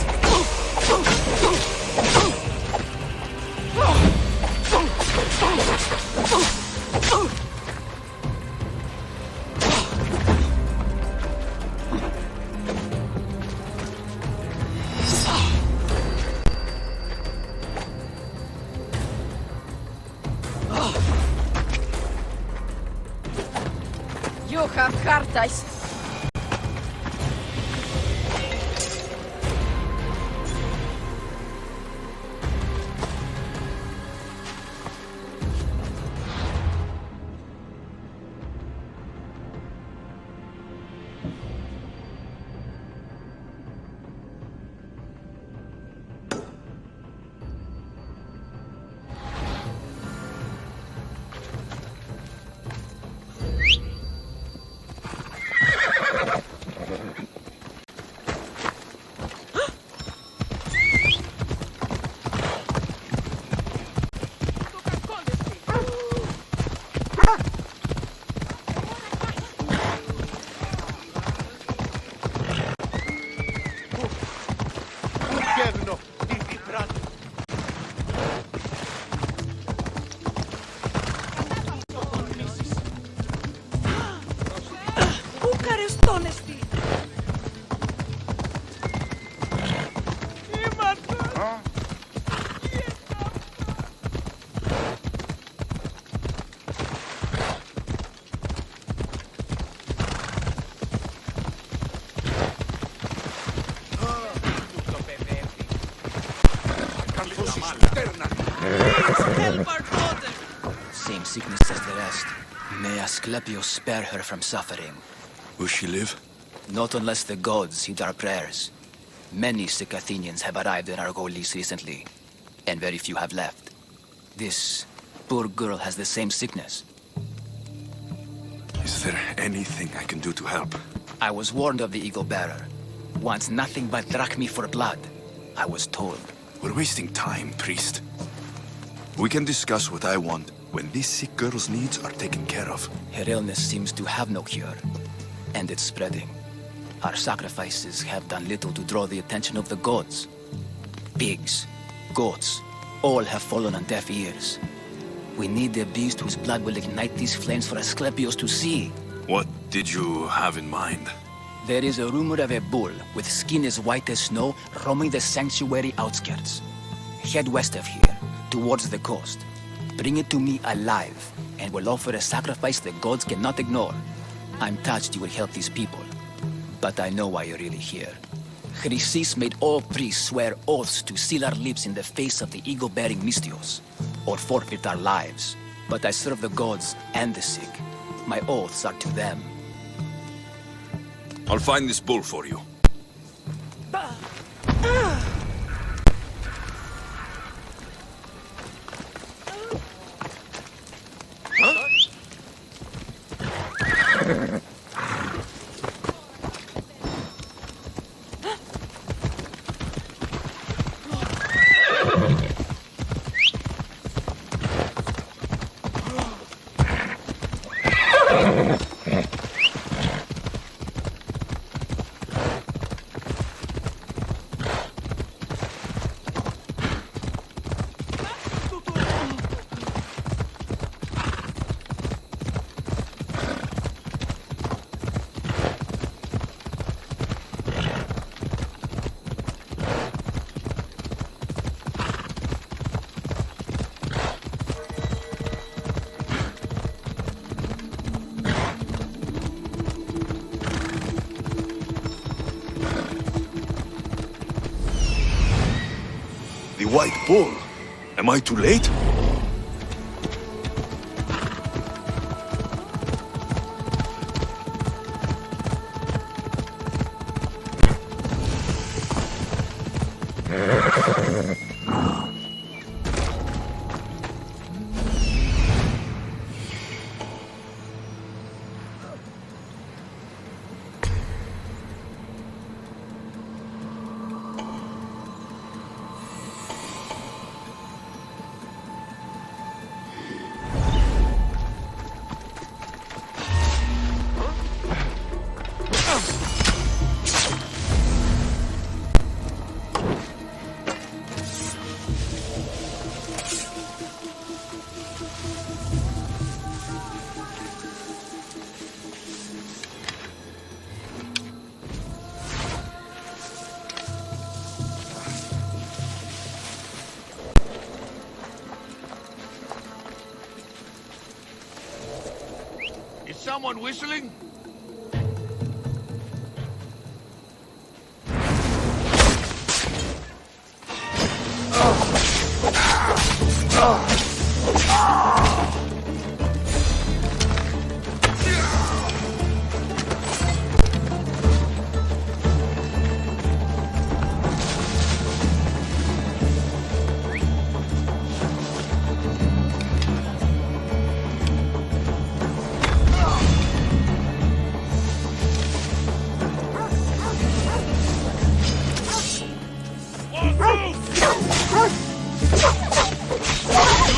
You have heart eyes. the rest. May Asclepius spare her from suffering. Will she live? Not unless the gods heed our prayers. Many sick Athenians have arrived in Argolis recently, and very few have left. This poor girl has the same sickness. Is there anything I can do to help? I was warned of the Eagle Bearer. Wants nothing but drachmi for blood. I was told. We're wasting time, priest. We can discuss what I want when this sick girl's needs are taken care of. Her illness seems to have no cure, and it's spreading. Our sacrifices have done little to draw the attention of the gods. Pigs, goats, all have fallen on deaf ears. We need a beast whose blood will ignite these flames for Asclepius to see. What did you have in mind? There is a rumor of a bull with skin as white as snow roaming the sanctuary outskirts. Head west of here, towards the coast. Bring it to me alive, and we'll offer a sacrifice the gods cannot ignore. I'm touched you will help these people, but I know why you're really here. Chrysis made all priests swear oaths to seal our lips in the face of the eagle-bearing Mystios, or forfeit our lives. But I serve the gods and the sick. My oaths are to them. I'll find this bull for you. The white bull. Am I too late? Is someone whistling?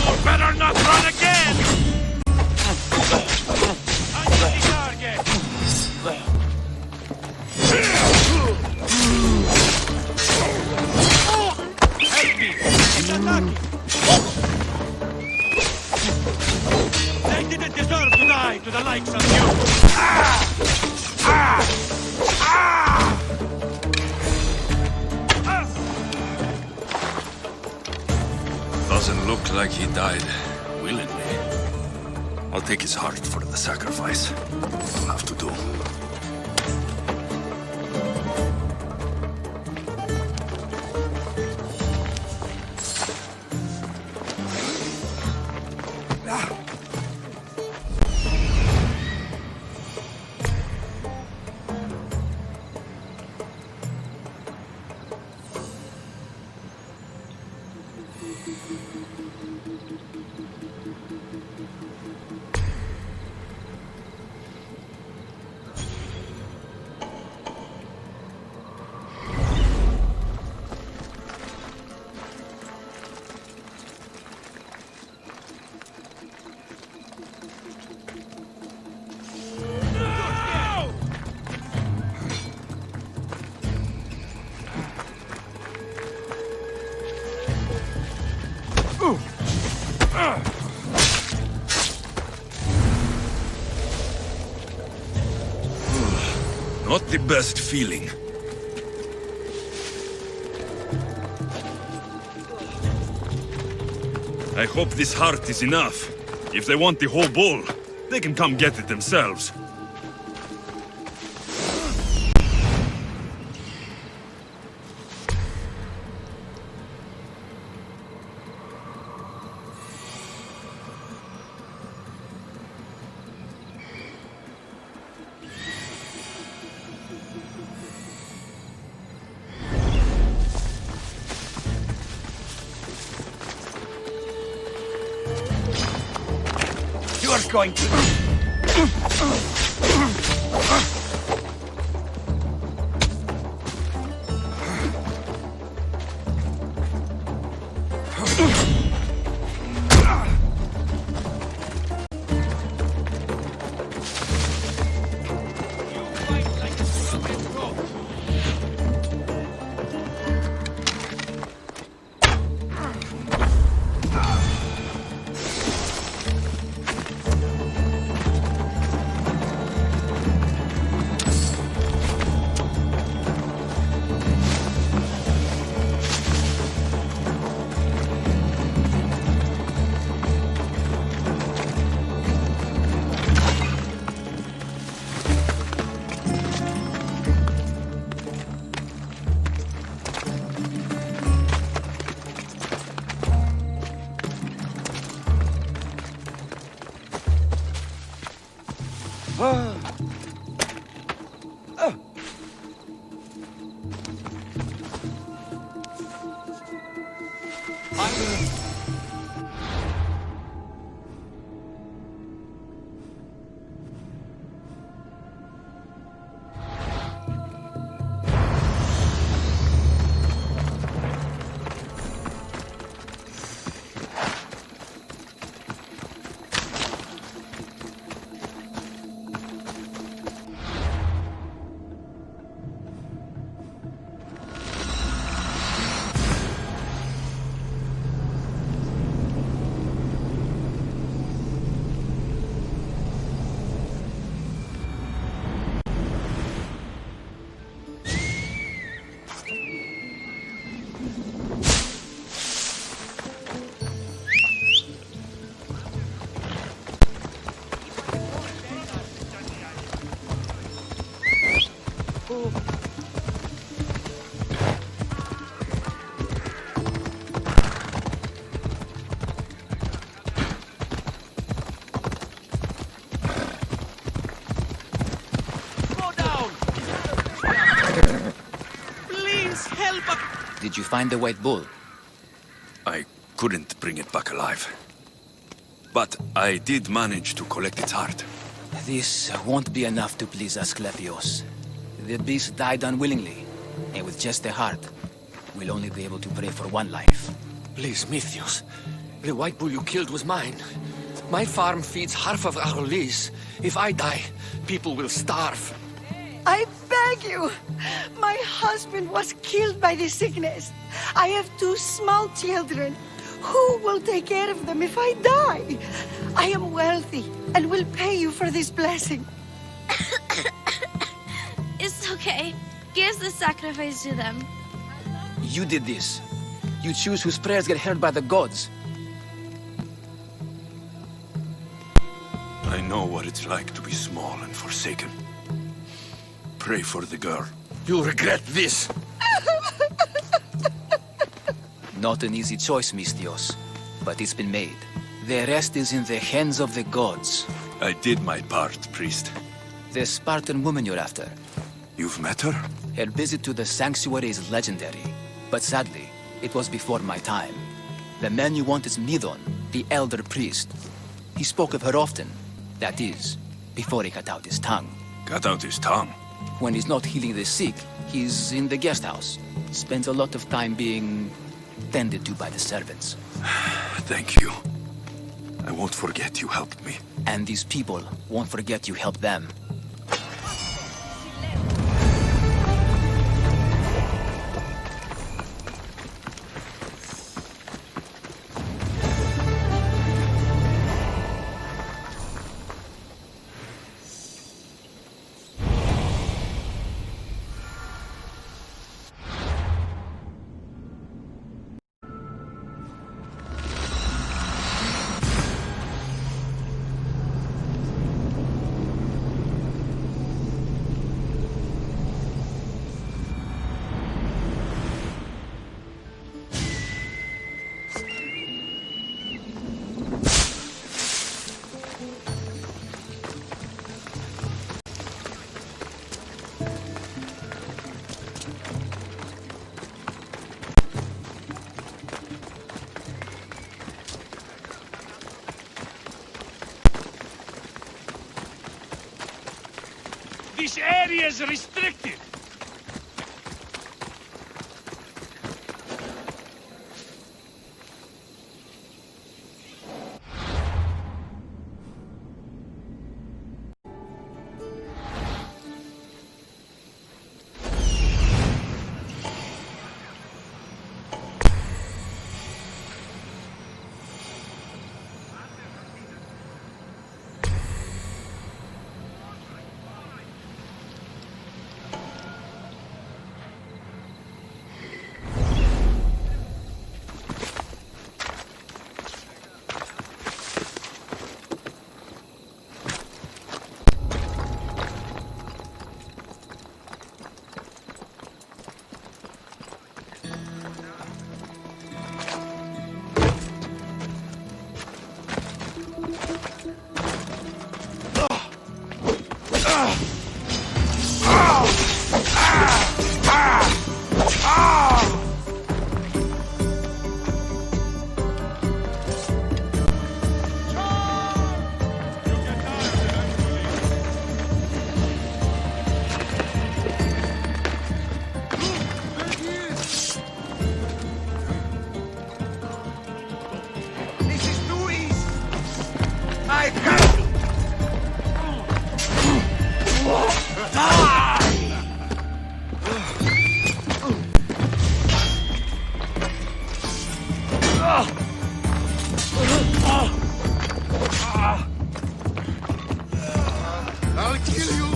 You better not run again! I need the target! Help me! It's attacking! They didn't deserve to die to the likes of you! Doesn't look like he died willingly. I'll take his heart for the sacrifice. It'll have to do. Not the best feeling. I hope this heart is enough. If they want the whole bull, they can come get it themselves. You're going to... Did you find the white bull? I couldn't bring it back alive. But I did manage to collect its heart. This won't be enough to please Asclepios. The beast died unwillingly, and with just the heart, we'll only be able to pray for one life. Please, Mythios. The white bull you killed was mine. My farm feeds half of our lease. If I die, people will starve. I beg you! My husband was killed by the sickness. I have 2 small children. Who will take care of them if I die? I am wealthy and will pay you for this blessing. It's okay. Give the sacrifice to them. You did this. You choose whose prayers get heard by the gods. I know what it's like to be small and forsaken. Pray for the girl. You'll regret this. Not an easy choice, Mystios, but it's been made. The rest is in the hands of the gods. I did my part, priest. The Spartan woman you're after. You've met her? Her visit to the sanctuary is legendary, but sadly, it was before my time. The man you want is Midon, the elder priest. He spoke of her often. That is, before he cut out his tongue. Cut out his tongue? When he's not healing the sick, he's in the guest house. Spends a lot of time being tended to by the servants. Thank you. I won't forget you helped me. And these people won't forget you helped them. This area is restricted! I'll kill you!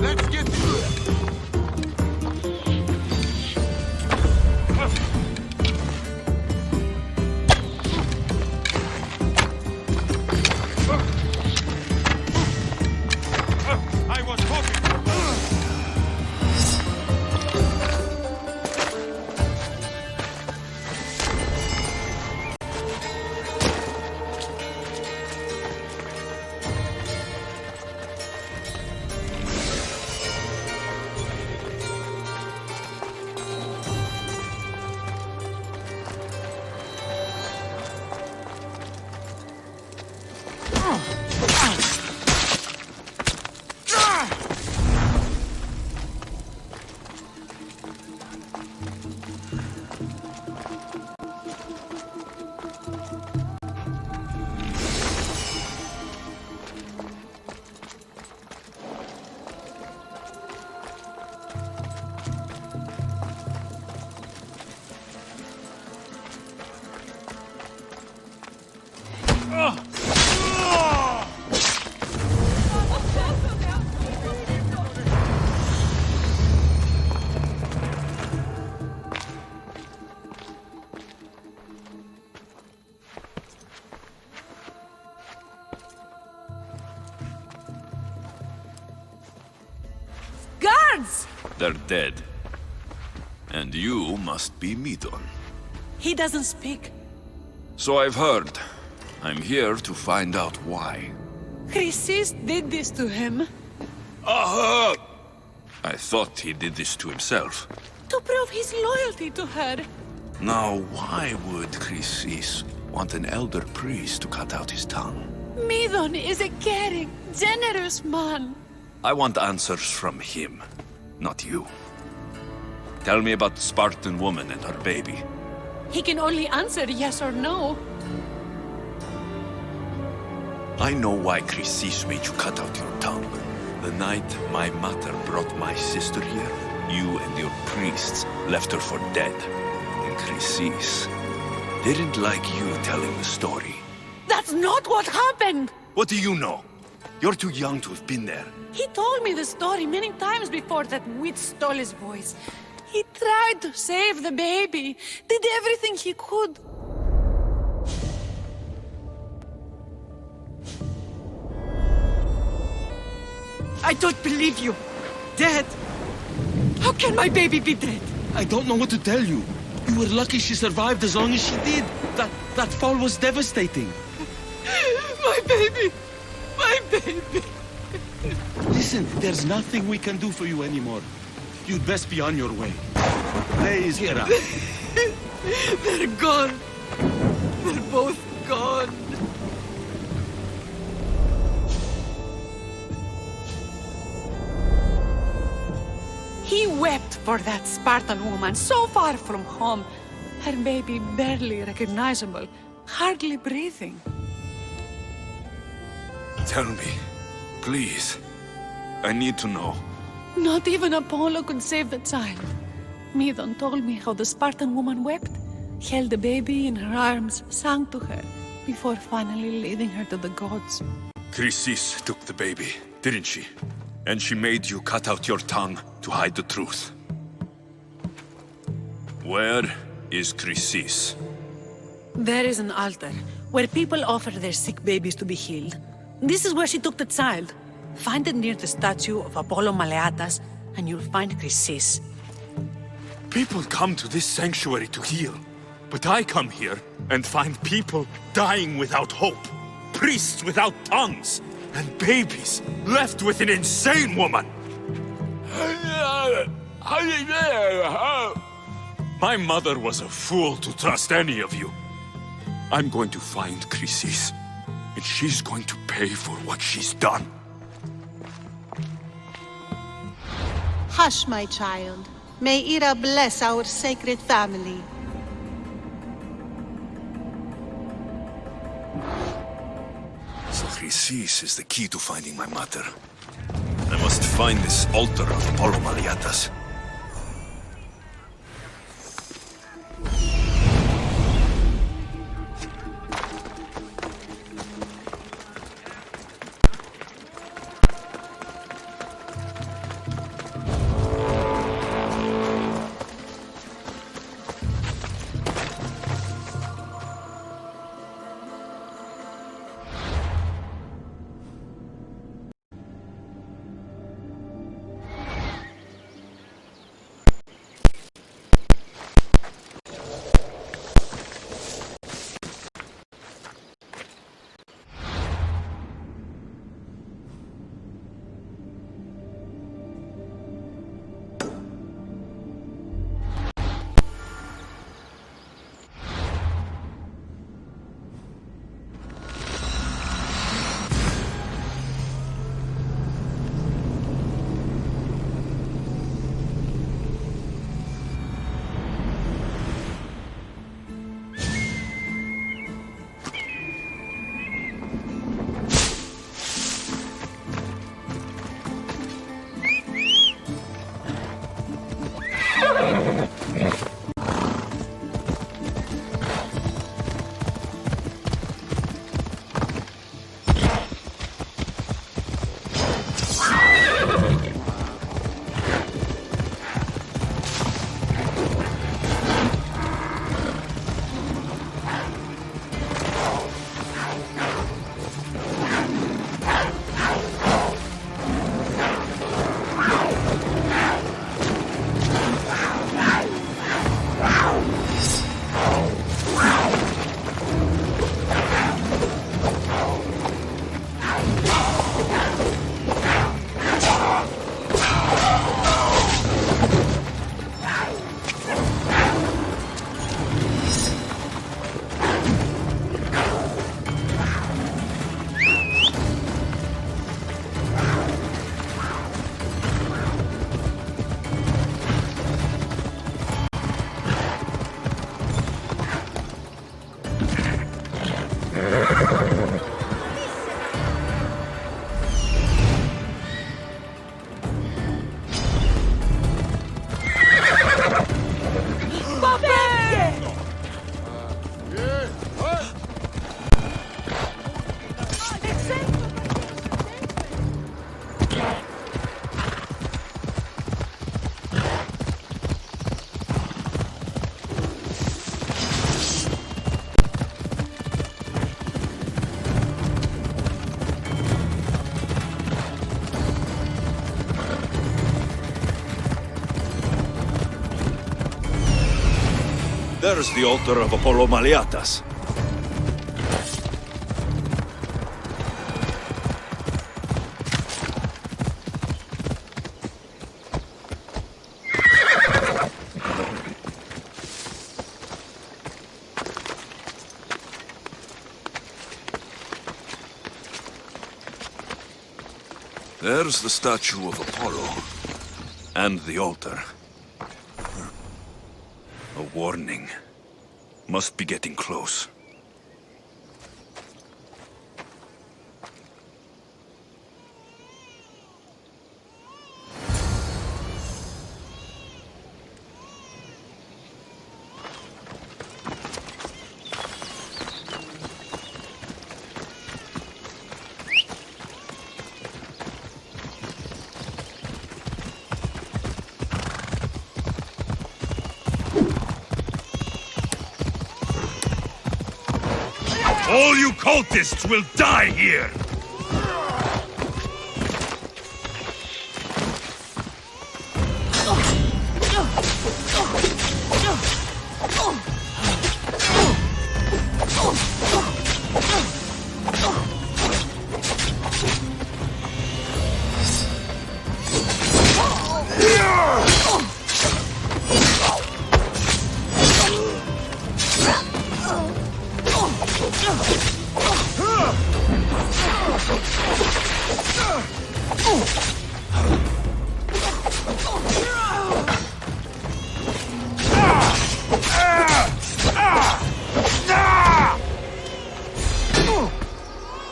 Let's get to it! I was hoping for Guards! They're dead. And you must be Midon. He doesn't speak. So I've heard. I'm here to find out why. Chrysis did this to him. Aha! I thought he did this to himself. To prove his loyalty to her. Now, why would Chrysis want an elder priest to cut out his tongue? Midon is a caring, generous man. I want answers from him, not you. Tell me about the Spartan woman and her baby. He can only answer yes or no. I know why Chrysis made you cut out your tongue. The night my mother brought my sister here, you and your priests left her for dead. And Chrysis didn't like you telling the story. That's not what happened! What do you know? You're too young to have been there. He told me the story many times before that witch stole his voice. He tried to save the baby, did everything he could. I don't believe you. Dead? How can my baby be dead? I don't know what to tell you. You were lucky she survived as long as she did. That fall was devastating. My baby! My baby! Listen, there's nothing we can do for you anymore. You'd best be on your way. Please, Hera. They're gone. They're both gone. He wept for that Spartan woman so far from home. Her baby barely recognizable, hardly breathing. Tell me, please. I need to know. Not even Apollo could save the child. Medon told me how the Spartan woman wept, held the baby in her arms, sang to her, before finally leading her to the gods. Chrysis took the baby, didn't she? And she made you cut out your tongue to hide the truth. Where is Chrysis? There is an altar where people offer their sick babies to be healed. This is where she took the child. Find it near the statue of Apollo Maleatas, and you'll find Chrysis. People come to this sanctuary to heal, but I come here and find people dying without hope, priests without tongues, and babies left with an insane woman. My mother was a fool to trust any of you. I'm going to find Chrysis, and she's going to pay for what she's done. Hush, my child. May Ira bless our sacred family. So Chrysis is the key to finding my mother. I must find this altar of Apollo Maleatas. There's the altar of Apollo Maliatas. There's the statue of Apollo. And the altar. A warning. Must be getting close. All you cultists will die here!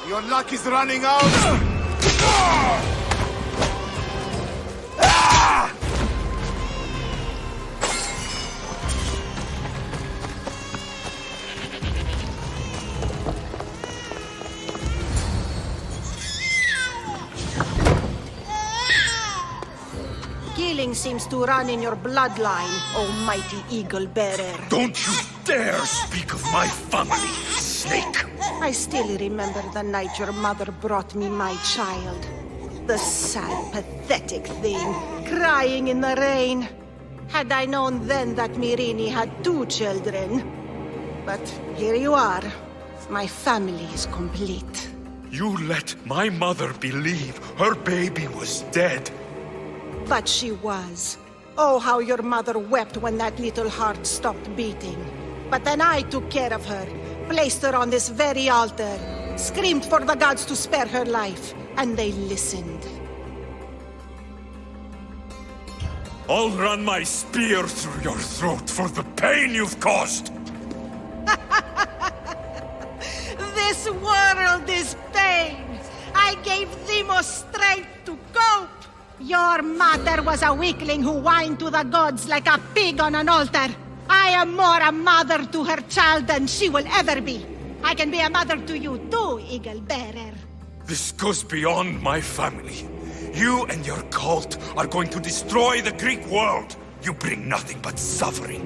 Your luck is running out! Killing seems to run in your bloodline, almighty eagle bearer. Don't you dare speak of my family, snake! I still remember the night your mother brought me my child. The sad, pathetic thing, crying in the rain. Had I known then that Mirini had 2 children. But here you are. My family is complete. You let my mother believe her baby was dead. But she was. Oh, how your mother wept when that little heart stopped beating. But then I took care of her, placed her on this very altar, screamed for the gods to spare her life, and they listened. I'll run my spear through your throat for the pain you've caused! This world is pain! I gave Demos strength to cope! Your mother was a weakling who whined to the gods like a pig on an altar! I am more a mother to her child than she will ever be! I can be a mother to you too, Eagle Bearer! This goes beyond my family. You and your cult are going to destroy the Greek world. You bring nothing but suffering.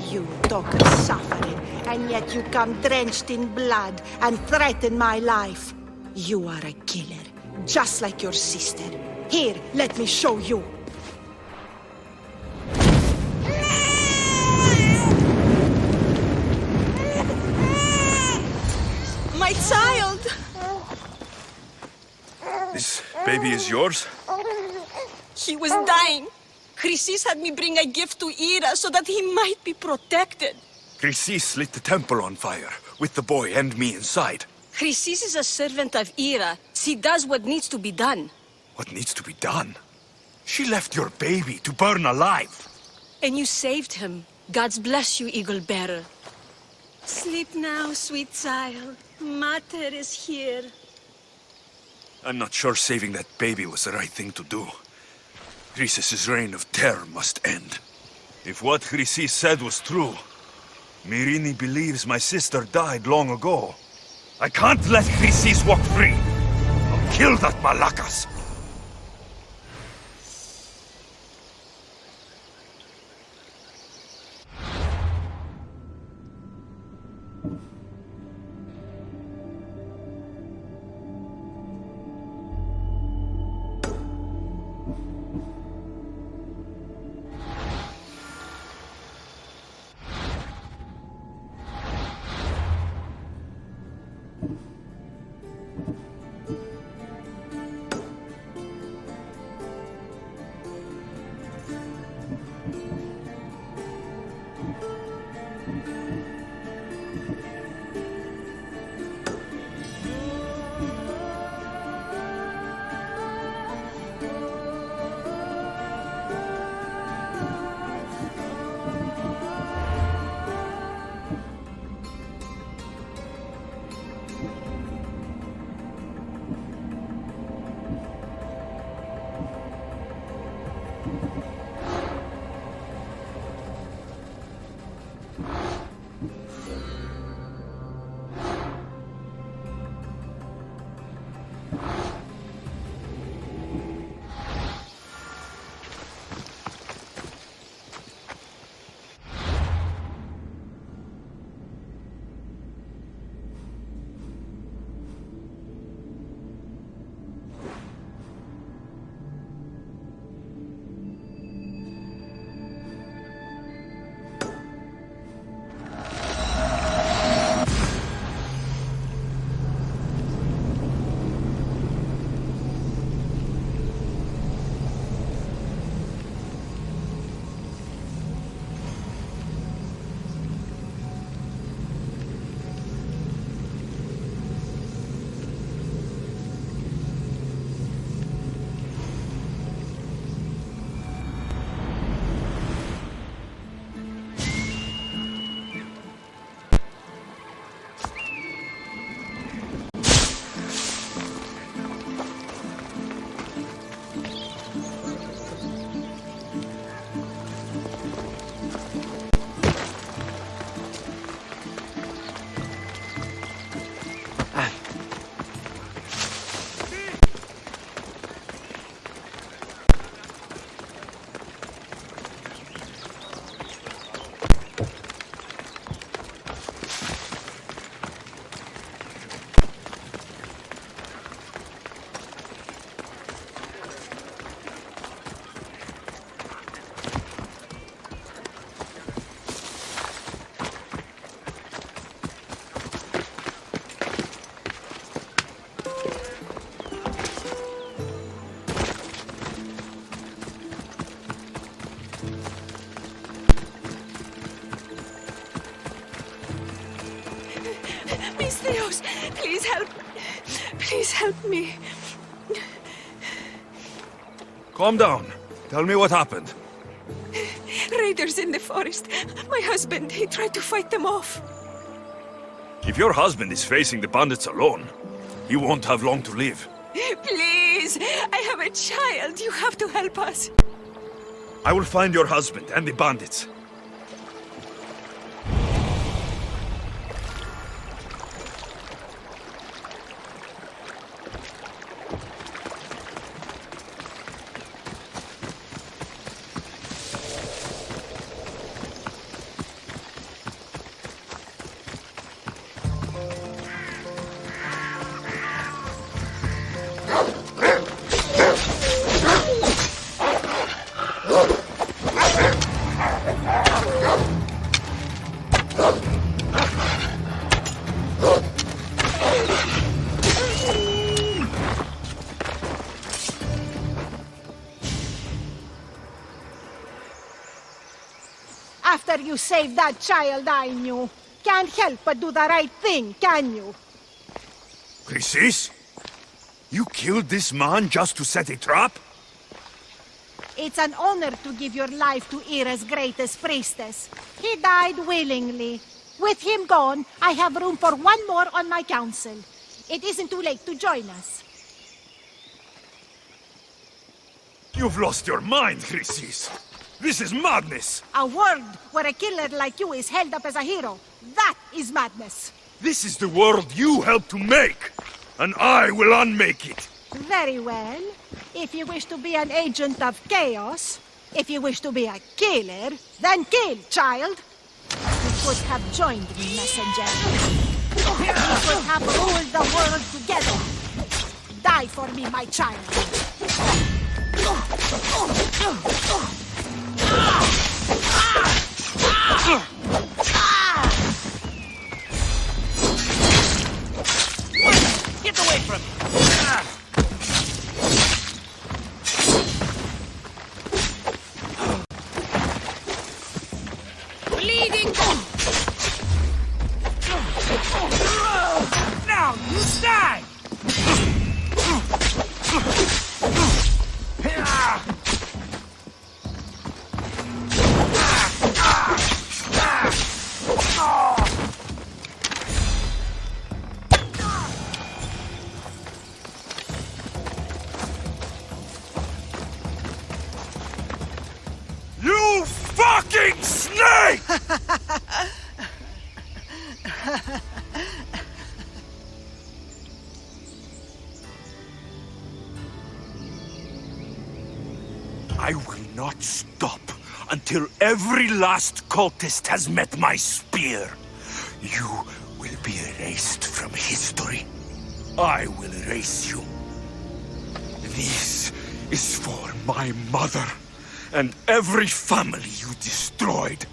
You talk of suffering, and yet you come drenched in blood and threaten my life. You are a killer, just like your sister. Here, let me show you. My child! This baby is yours? He was dying. Chrysis had me bring a gift to Ira so that he might be protected. Chrysis lit the temple on fire, with the boy and me inside. Chrysis is a servant of Ira. She does what needs to be done. What needs to be done? She left your baby to burn alive. And you saved him. God's bless you, Eagle Bearer. Sleep now, sweet child. Mater is here. I'm not sure saving that baby was the right thing to do. Chrysis' reign of terror must end. If what Chrysis said was true, Mirini believes my sister died long ago. I can't let Chrysis walk free. I'll kill that Malakas. Dios, please help. Please help me. Calm down. Tell me what happened. Raiders in the forest. My husband, he tried to fight them off. If your husband is facing the bandits alone, he won't have long to live. Please, I have a child. You have to help us. I will find your husband and the bandits. After you saved that child I knew, can't help but do the right thing, can you? Chrysis? You killed this man just to set a trap? It's an honor to give your life to Ira's greatest priestess. He died willingly. With him gone, I have room for one more on my council. It isn't too late to join us. You've lost your mind, Chrysis. This is madness! A world where a killer like you is held up as a hero. That is madness. This is the world you helped to make, and I will unmake it. Very well. If you wish to be an agent of chaos, if you wish to be a killer, then kill, child. You could have joined me, messenger. We could have ruled the world together. Die for me, my child. Get away from me! Bleeding! Now you die! fucking snake! I will not stop until every last cultist has met my spear. You will be erased from history. I will erase you. This is for my mother and every family you destroyed.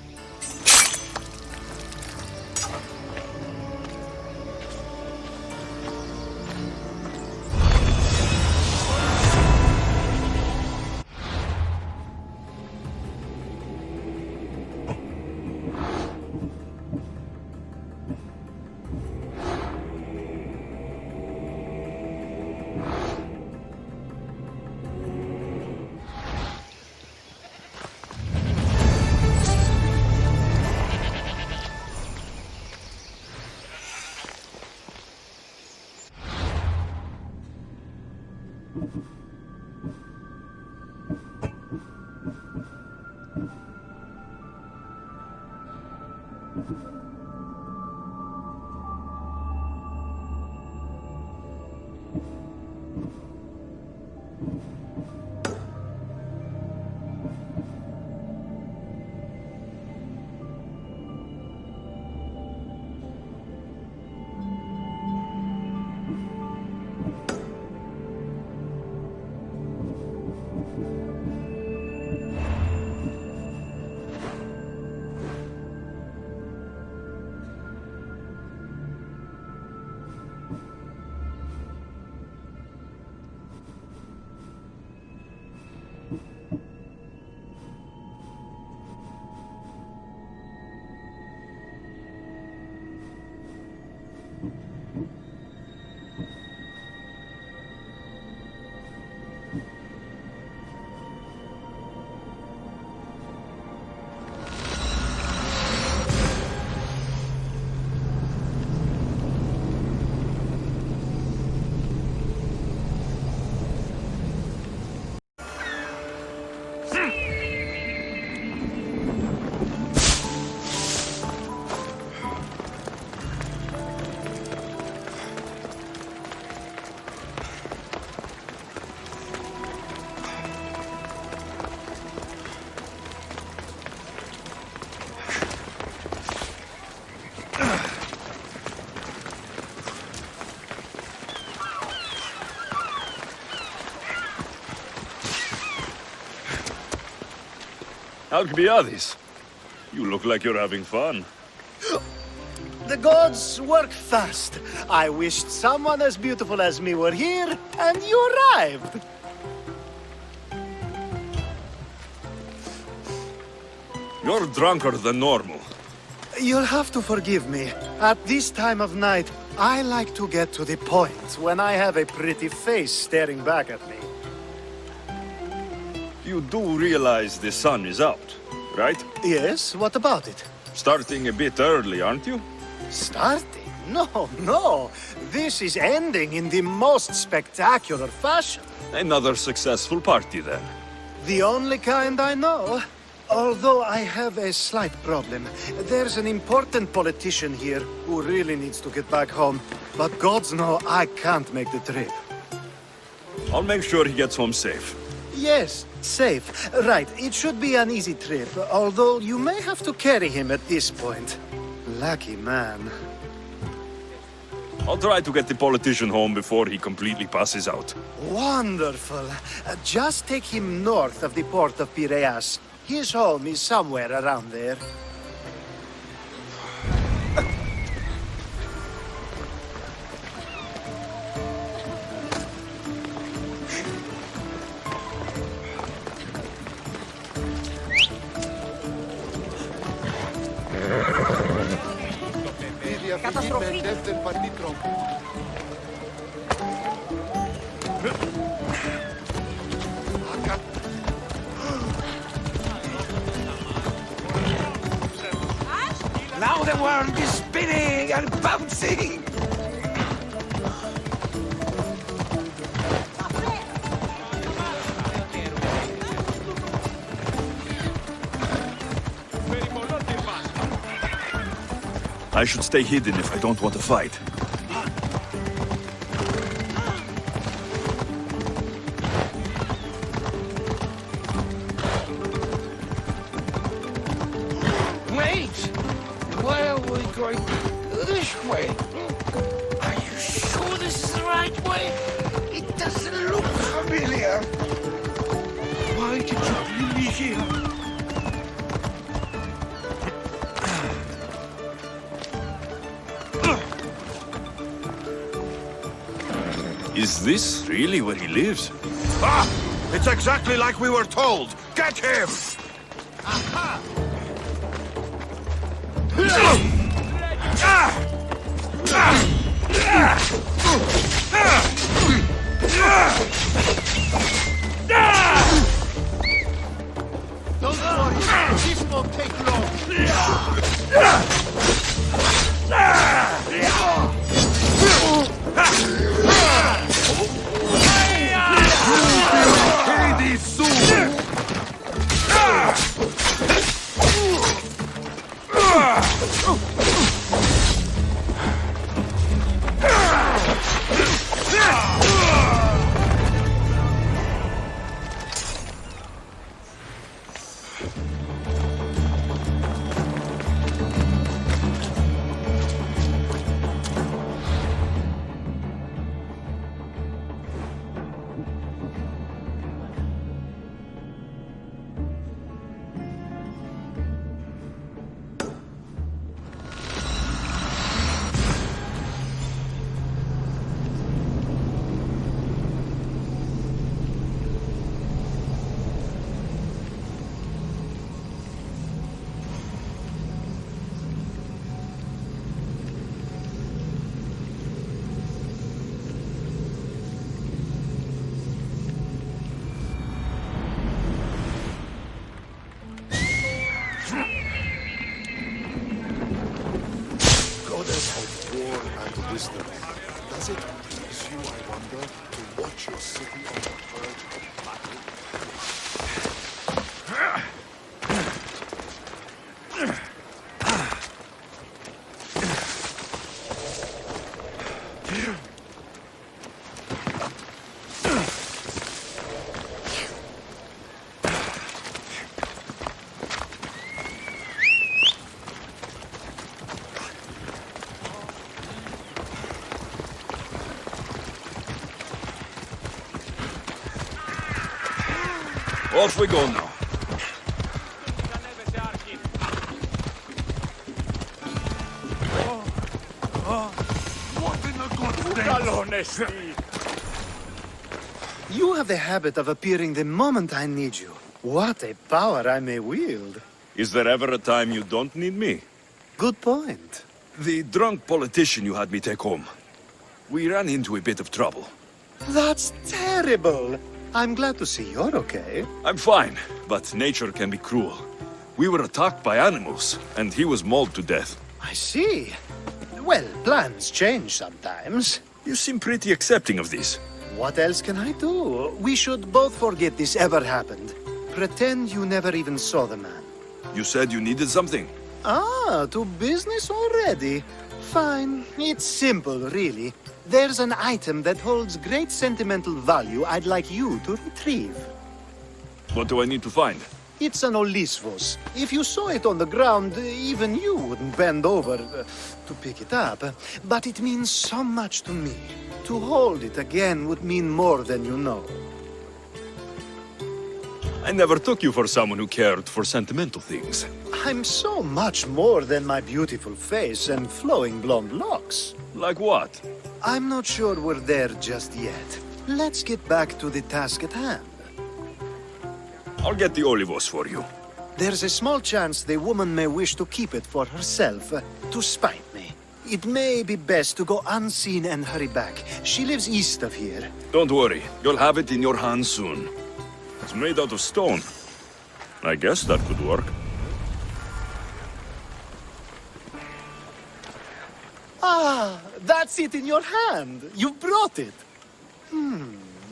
Alcbiades, you look like you're having fun. The gods work fast. I wished someone as beautiful as me were here, and you arrived. You're drunker than normal. You'll have to forgive me. At this time of night, I like to get to the point when I have a pretty face staring back at me. You do realize the sun is out, right? Yes, what about it? Starting a bit early, aren't you? Starting? No. This is ending in the most spectacular fashion. Another successful party, then. The only kind I know. Although I have a slight problem. There's an important politician here who really needs to get back home. But gods know I can't make the trip. I'll make sure he gets home safe. Yes, safe. Right, it should be an easy trip, although you may have to carry him at this point. Lucky man. I'll try to get the politician home before he completely passes out. Wonderful. Just take him north of the port of Piraeus. His home is somewhere around there. Now the world is spinning and bouncing! I should stay hidden if I don't want to fight. Wait! Why are we going this way? Are you sure this is the right way? It doesn't look familiar. Why did you bring me here? Is this really where he lives? Ah! It's exactly like we were told! Get him! Aha! Don't worry, this won't take long. Pay these soon! Does it please you, I wonder, to watch your city on the verge of battle? Off we go now. What in the God's name? You have the habit of appearing the moment I need you. What a power I may wield. Is there ever a time you don't need me? Good point. The drunk politician you had me take home. We ran into a bit of trouble. That's terrible. I'm glad to see you're okay. I'm fine, but nature can be cruel. We were attacked by animals, and he was mauled to death. I see. Well, plans change sometimes. You seem pretty accepting of this. What else can I do? We should both forget this ever happened. Pretend you never even saw the man. You said you needed something. Ah, to business already? Fine. It's simple, really. There's an item that holds great sentimental value I'd like you to retrieve. What do I need to find? It's an Olisvos. If you saw it on the ground, even you wouldn't bend over to pick it up. But it means so much to me. To hold it again would mean more than you know. I never took you for someone who cared for sentimental things. I'm so much more than my beautiful face and flowing blonde locks. Like what? I'm not sure we're there just yet. Let's get back to the task at hand. I'll get the Olivos for you. There's a small chance the woman may wish to keep it for herself, to spite me. It may be best to go unseen and hurry back. She lives east of here. Don't worry, you'll have it in your hands soon. It's made out of stone. I guess that could work. Ah, that's it in your hand. You brought it.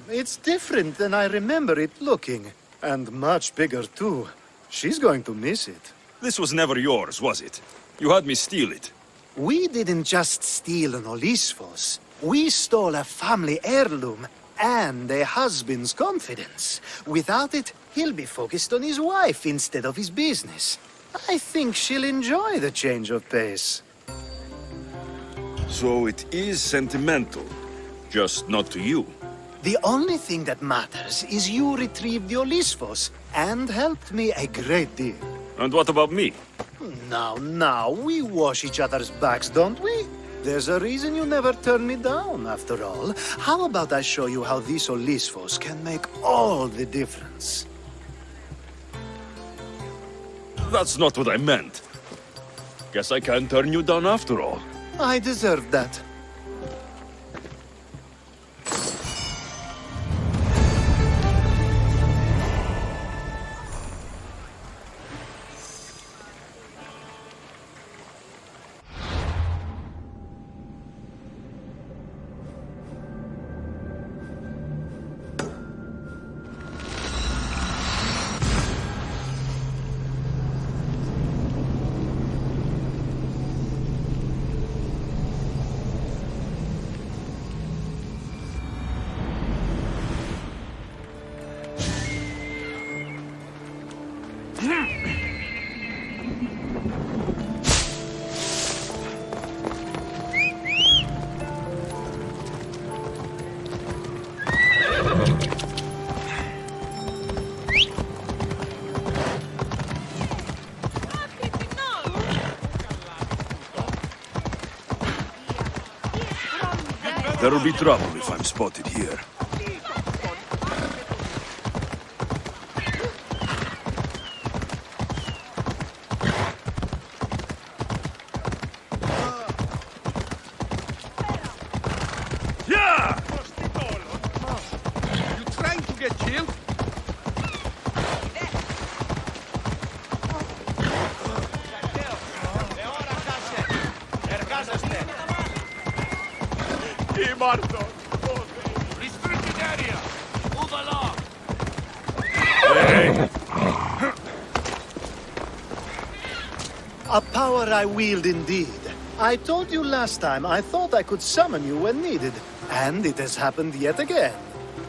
It's different than I remember it looking. And much bigger, too. She's going to miss it. This was never yours, was it? You had me steal it. We didn't just steal an Olisfos. We stole a family heirloom and a husband's confidence. Without it, he'll be focused on his wife instead of his business. I think she'll enjoy the change of pace. So it is sentimental, just not to you. The only thing that matters is you retrieved the Olisfos and helped me a great deal. And what about me? Now, we wash each other's backs, don't we? There's a reason you never turn me down, after all. How about I show you how these Olisfos can make all the difference? That's not what I meant. Guess I can't turn you down after all. I deserve that. There'll be trouble if I'm spotted here. Yeah! You trying to get killed? Restricted area! Move along! A power I wield indeed. I told you last time I thought I could summon you when needed. And it has happened yet again.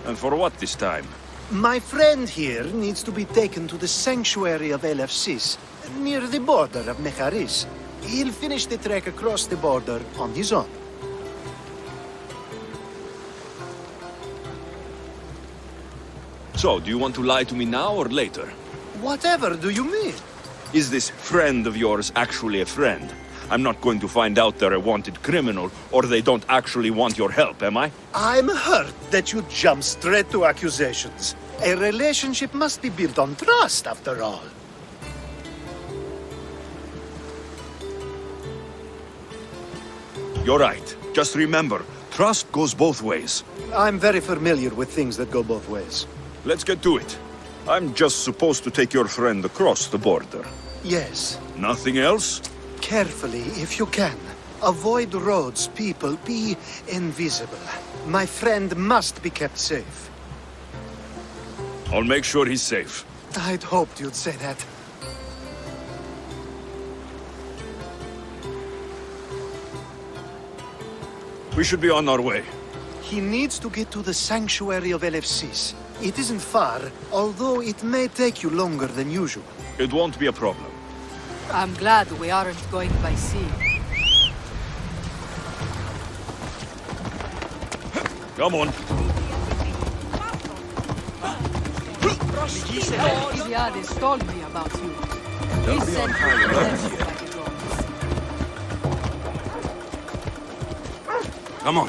And for what this time? My friend here needs to be taken to the sanctuary of Elefsis, near the border of Mecharis. He'll finish the trek across the border on his own. So, do you want to lie to me now or later? Whatever do you mean? Is this friend of yours actually a friend? I'm not going to find out they're a wanted criminal, or they don't actually want your help, am I? I'm hurt that you jump straight to accusations. A relationship must be built on trust, after all. You're right. Just remember, trust goes both ways. I'm very familiar with things that go both ways. Let's get to it. I'm just supposed to take your friend across the border. Yes. Nothing else? Carefully, if you can. Avoid roads, people, be invisible. My friend must be kept safe. I'll make sure he's safe. I'd hoped you'd say that. We should be on our way. He needs to get to the sanctuary of Elefsis. It isn't far, although it may take you longer than usual. It won't be a problem. I'm glad we aren't going by sea. Come on. Iliades told me about you. He sent me a message by the drones. Come on.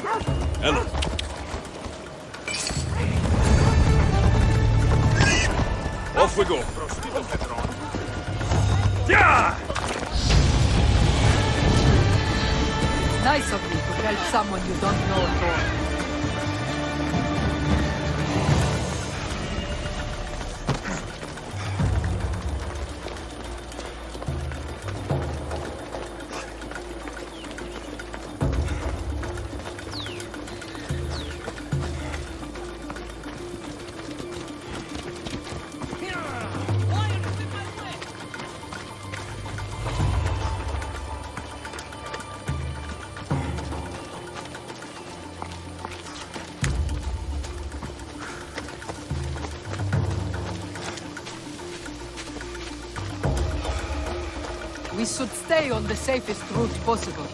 Ellen. Off we go. Yeah! Nice of me to help someone you don't know at all. We should stay on the safest route possible.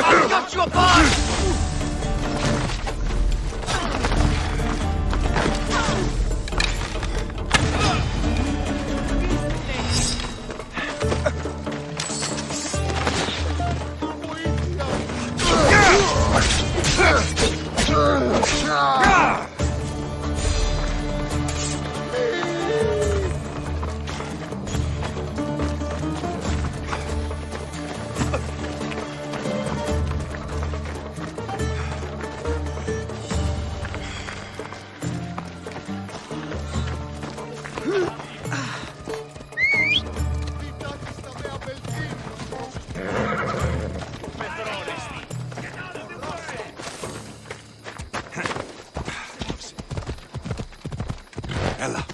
I've got you apart! Ella.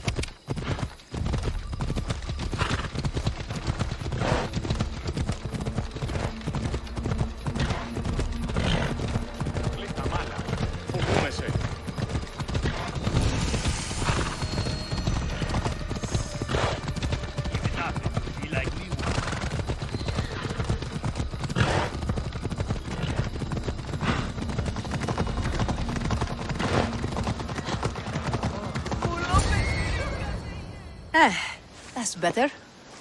That's better.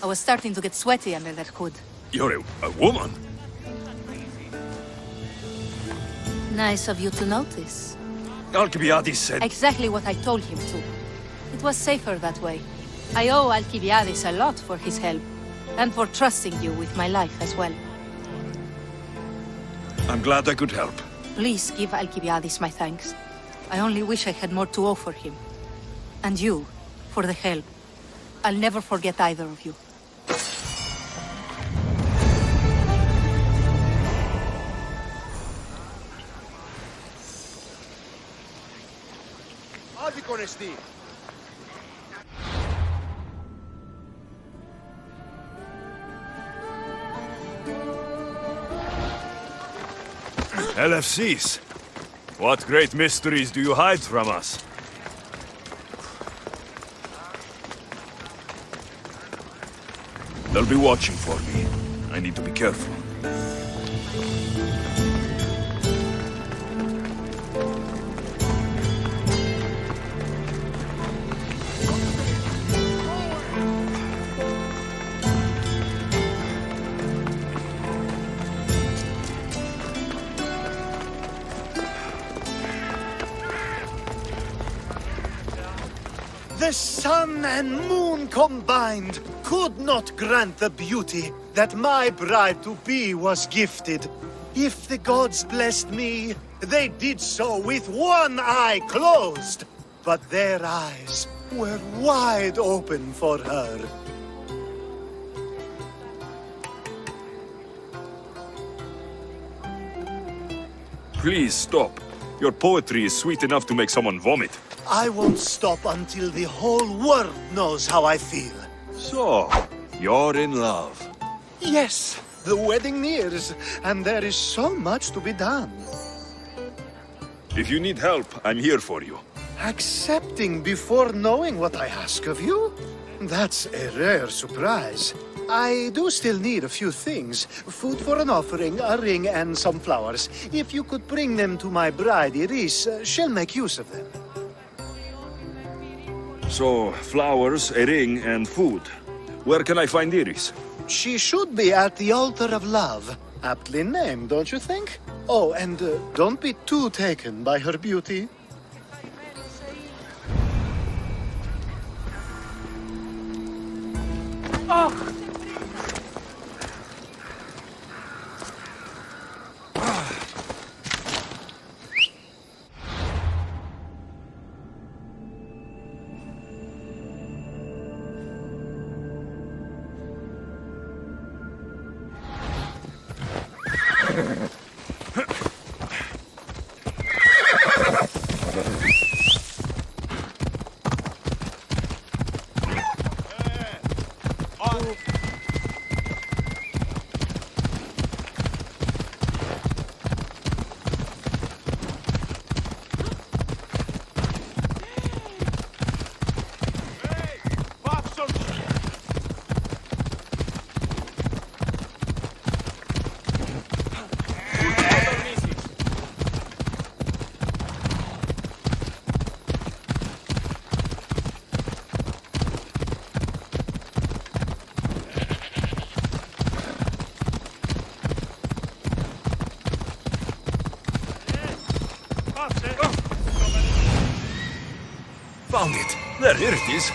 I was starting to get sweaty under that hood. You're a woman? Nice of you to notice. Alcibiades said... Exactly what I told him to. It was safer that way. I owe Alcibiades a lot for his help, and for trusting you with my life as well. I'm glad I could help. Please give Alcibiades my thanks. I only wish I had more to offer him. And you, for the help. I'll never forget either of you. LFCs. What great mysteries do you hide from us? They'll be watching for me. I need to be careful. The sun and moon combined could not grant the beauty that my bride-to-be was gifted. If the gods blessed me, they did so with one eye closed. But their eyes were wide open for her. Please stop. Your poetry is sweet enough to make someone vomit. I won't stop until the whole world knows how I feel. So, you're in love. Yes, the wedding nears, and there is so much to be done. If you need help, I'm here for you. Accepting before knowing what I ask of you? That's a rare surprise. I do still need a few things. Food for an offering, a ring, and some flowers. If you could bring them to my bride, Iris, she'll make use of them. So, flowers, a ring, and food. Where can I find Iris? She should be at the altar of love. Aptly named, don't you think? Oh, and don't be too taken by her beauty. Oh! Found it. There, here it is.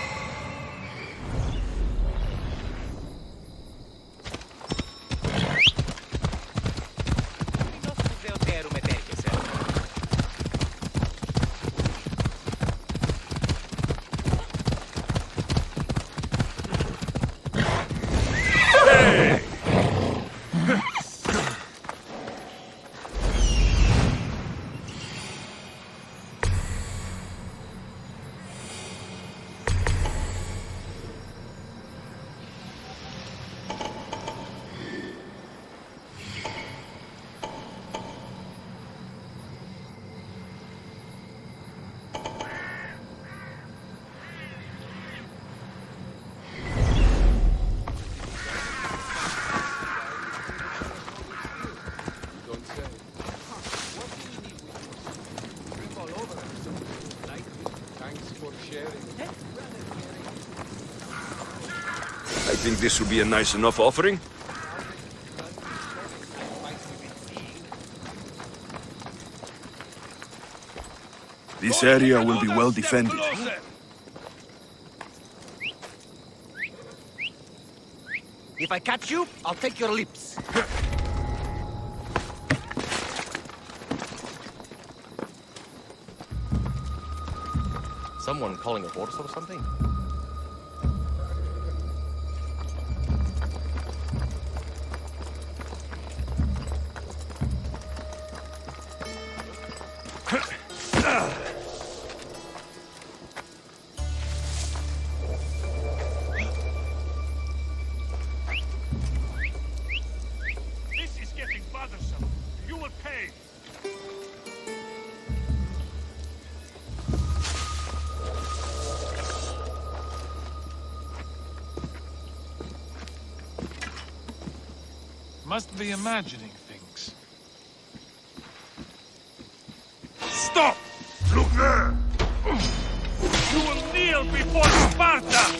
I think this will be a nice enough offering. This area will be well defended. If I catch you, I'll take your lips. Someone calling a horse or something? This is getting bothersome. You will pay. Must be imagining things. Stop! Look there! You will kneel before Sparta!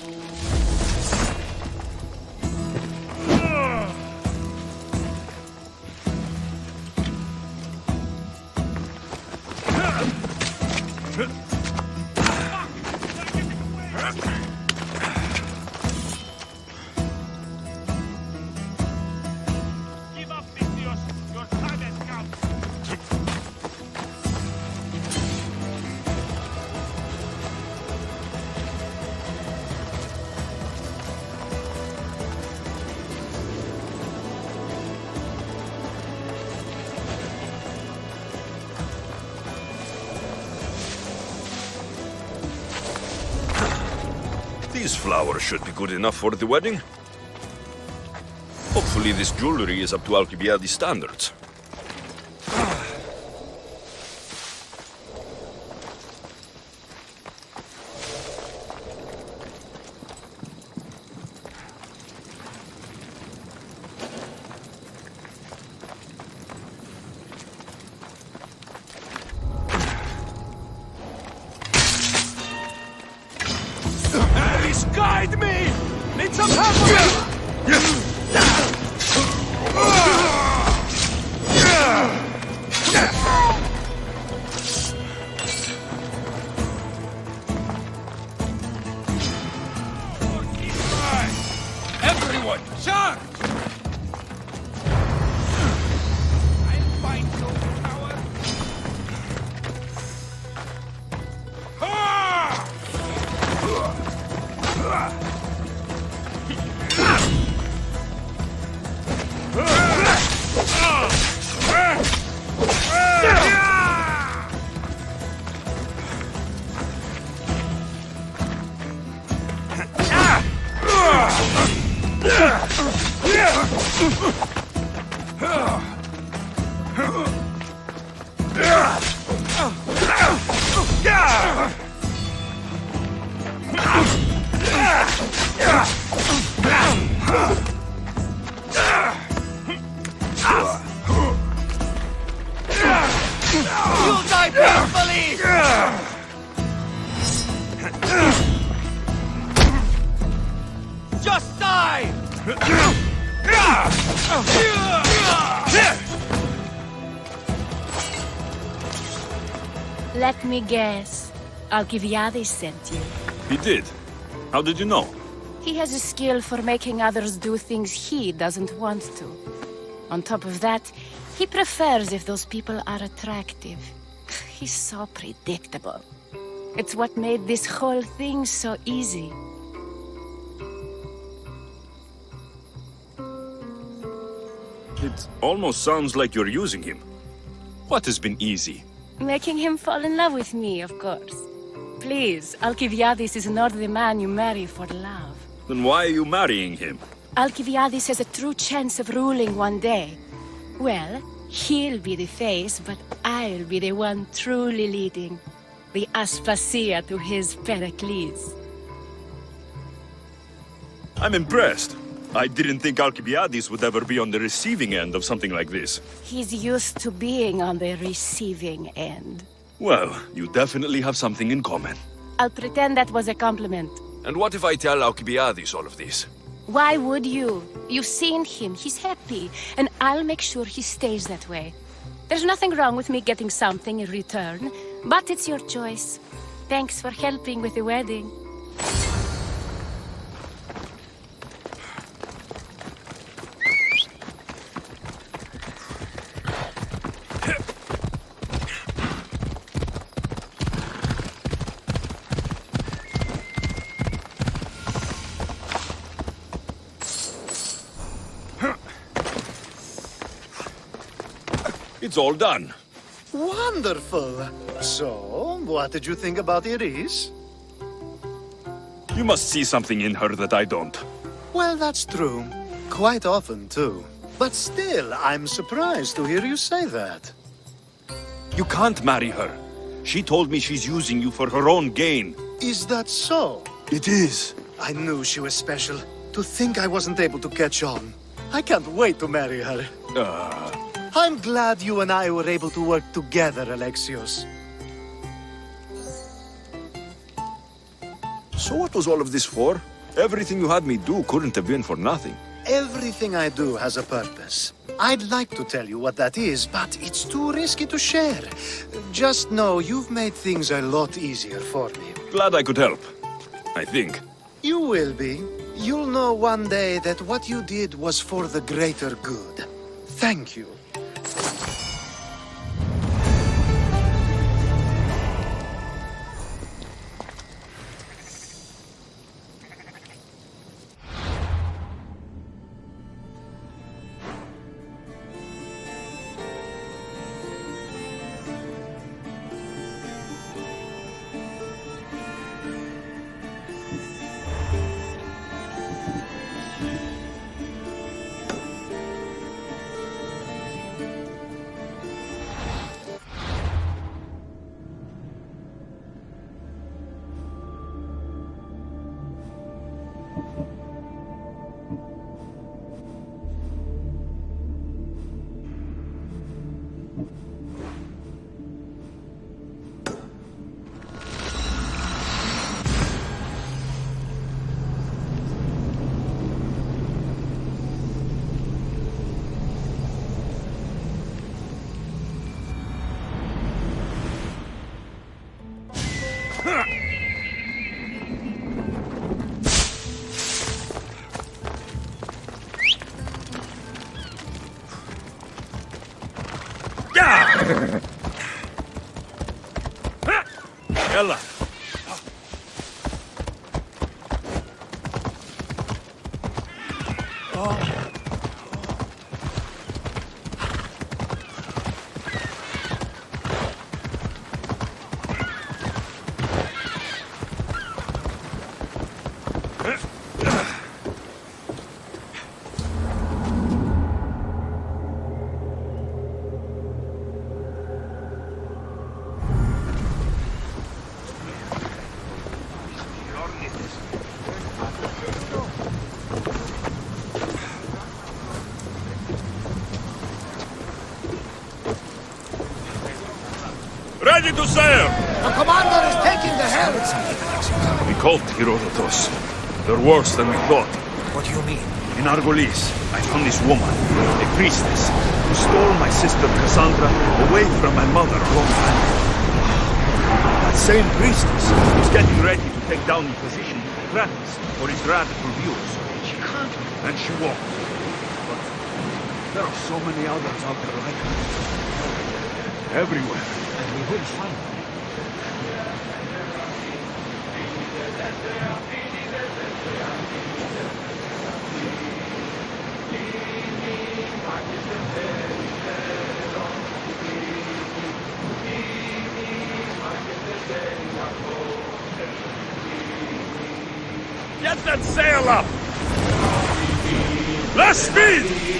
Give up, Vitios! Your time has come! These flowers should be good enough for the wedding. Hopefully this jewelry is up to Alcibiades' standards. Alice, guide me! Need some help! Everyone, charge! I'll find your power. You'll die peacefully! Just die! Let me guess. Alcibiades sent you. He did. How did you know? He has a skill for making others do things he doesn't want to. On top of that, he prefers if those people are attractive. He's so predictable. It's what made this whole thing so easy. It almost sounds like you're using him. What has been easy? Making him fall in love with me, of course. Please, Alcibiades is not the man you marry for love. Then why are you marrying him? Alcibiades has a true chance of ruling one day. Well, he'll be the face, but I'll be the one truly leading. The Aspasia to his Pericles. I'm impressed. I didn't think Alcibiades would ever be on the receiving end of something like this. He's used to being on the receiving end. Well, you definitely have something in common. I'll pretend that was a compliment. And what if I tell Alcibiades all of this? Why would you? You've seen him, he's happy, and I'll make sure he stays that way. There's nothing wrong with me getting something in return, but it's your choice. Thanks for helping with the wedding. It's all done. Wonderful. So, what did you think about Iris? You must see something in her that I don't. Well, that's true. Quite often, too. But still, I'm surprised to hear you say that. You can't marry her. She told me she's using you for her own gain. Is that so? It is. I knew she was special. To think I wasn't able to catch on. I can't wait to marry her. I'm glad you and I were able to work together, Alexios. So what was all of this for? Everything you had me do couldn't have been for nothing. Everything I do has a purpose. I'd like to tell you what that is, but it's too risky to share. Just know you've made things a lot easier for me. Glad I could help. I think. You will be. You'll know one day that what you did was for the greater good. Thank you. Ella. Ready to sail! The commander is taking the helm! We called Herodotus. They're worse than we thought. What do you mean? In Argolis, I found this woman, a priestess, who stole my sister Cassandra away from my mother a long time ago. That same priestess is getting ready to take down the position of Kratos for his radical views. She can't, and she won't. But there are so many others out there like her. Everywhere. And we will find them. Get that sail up! Less speed!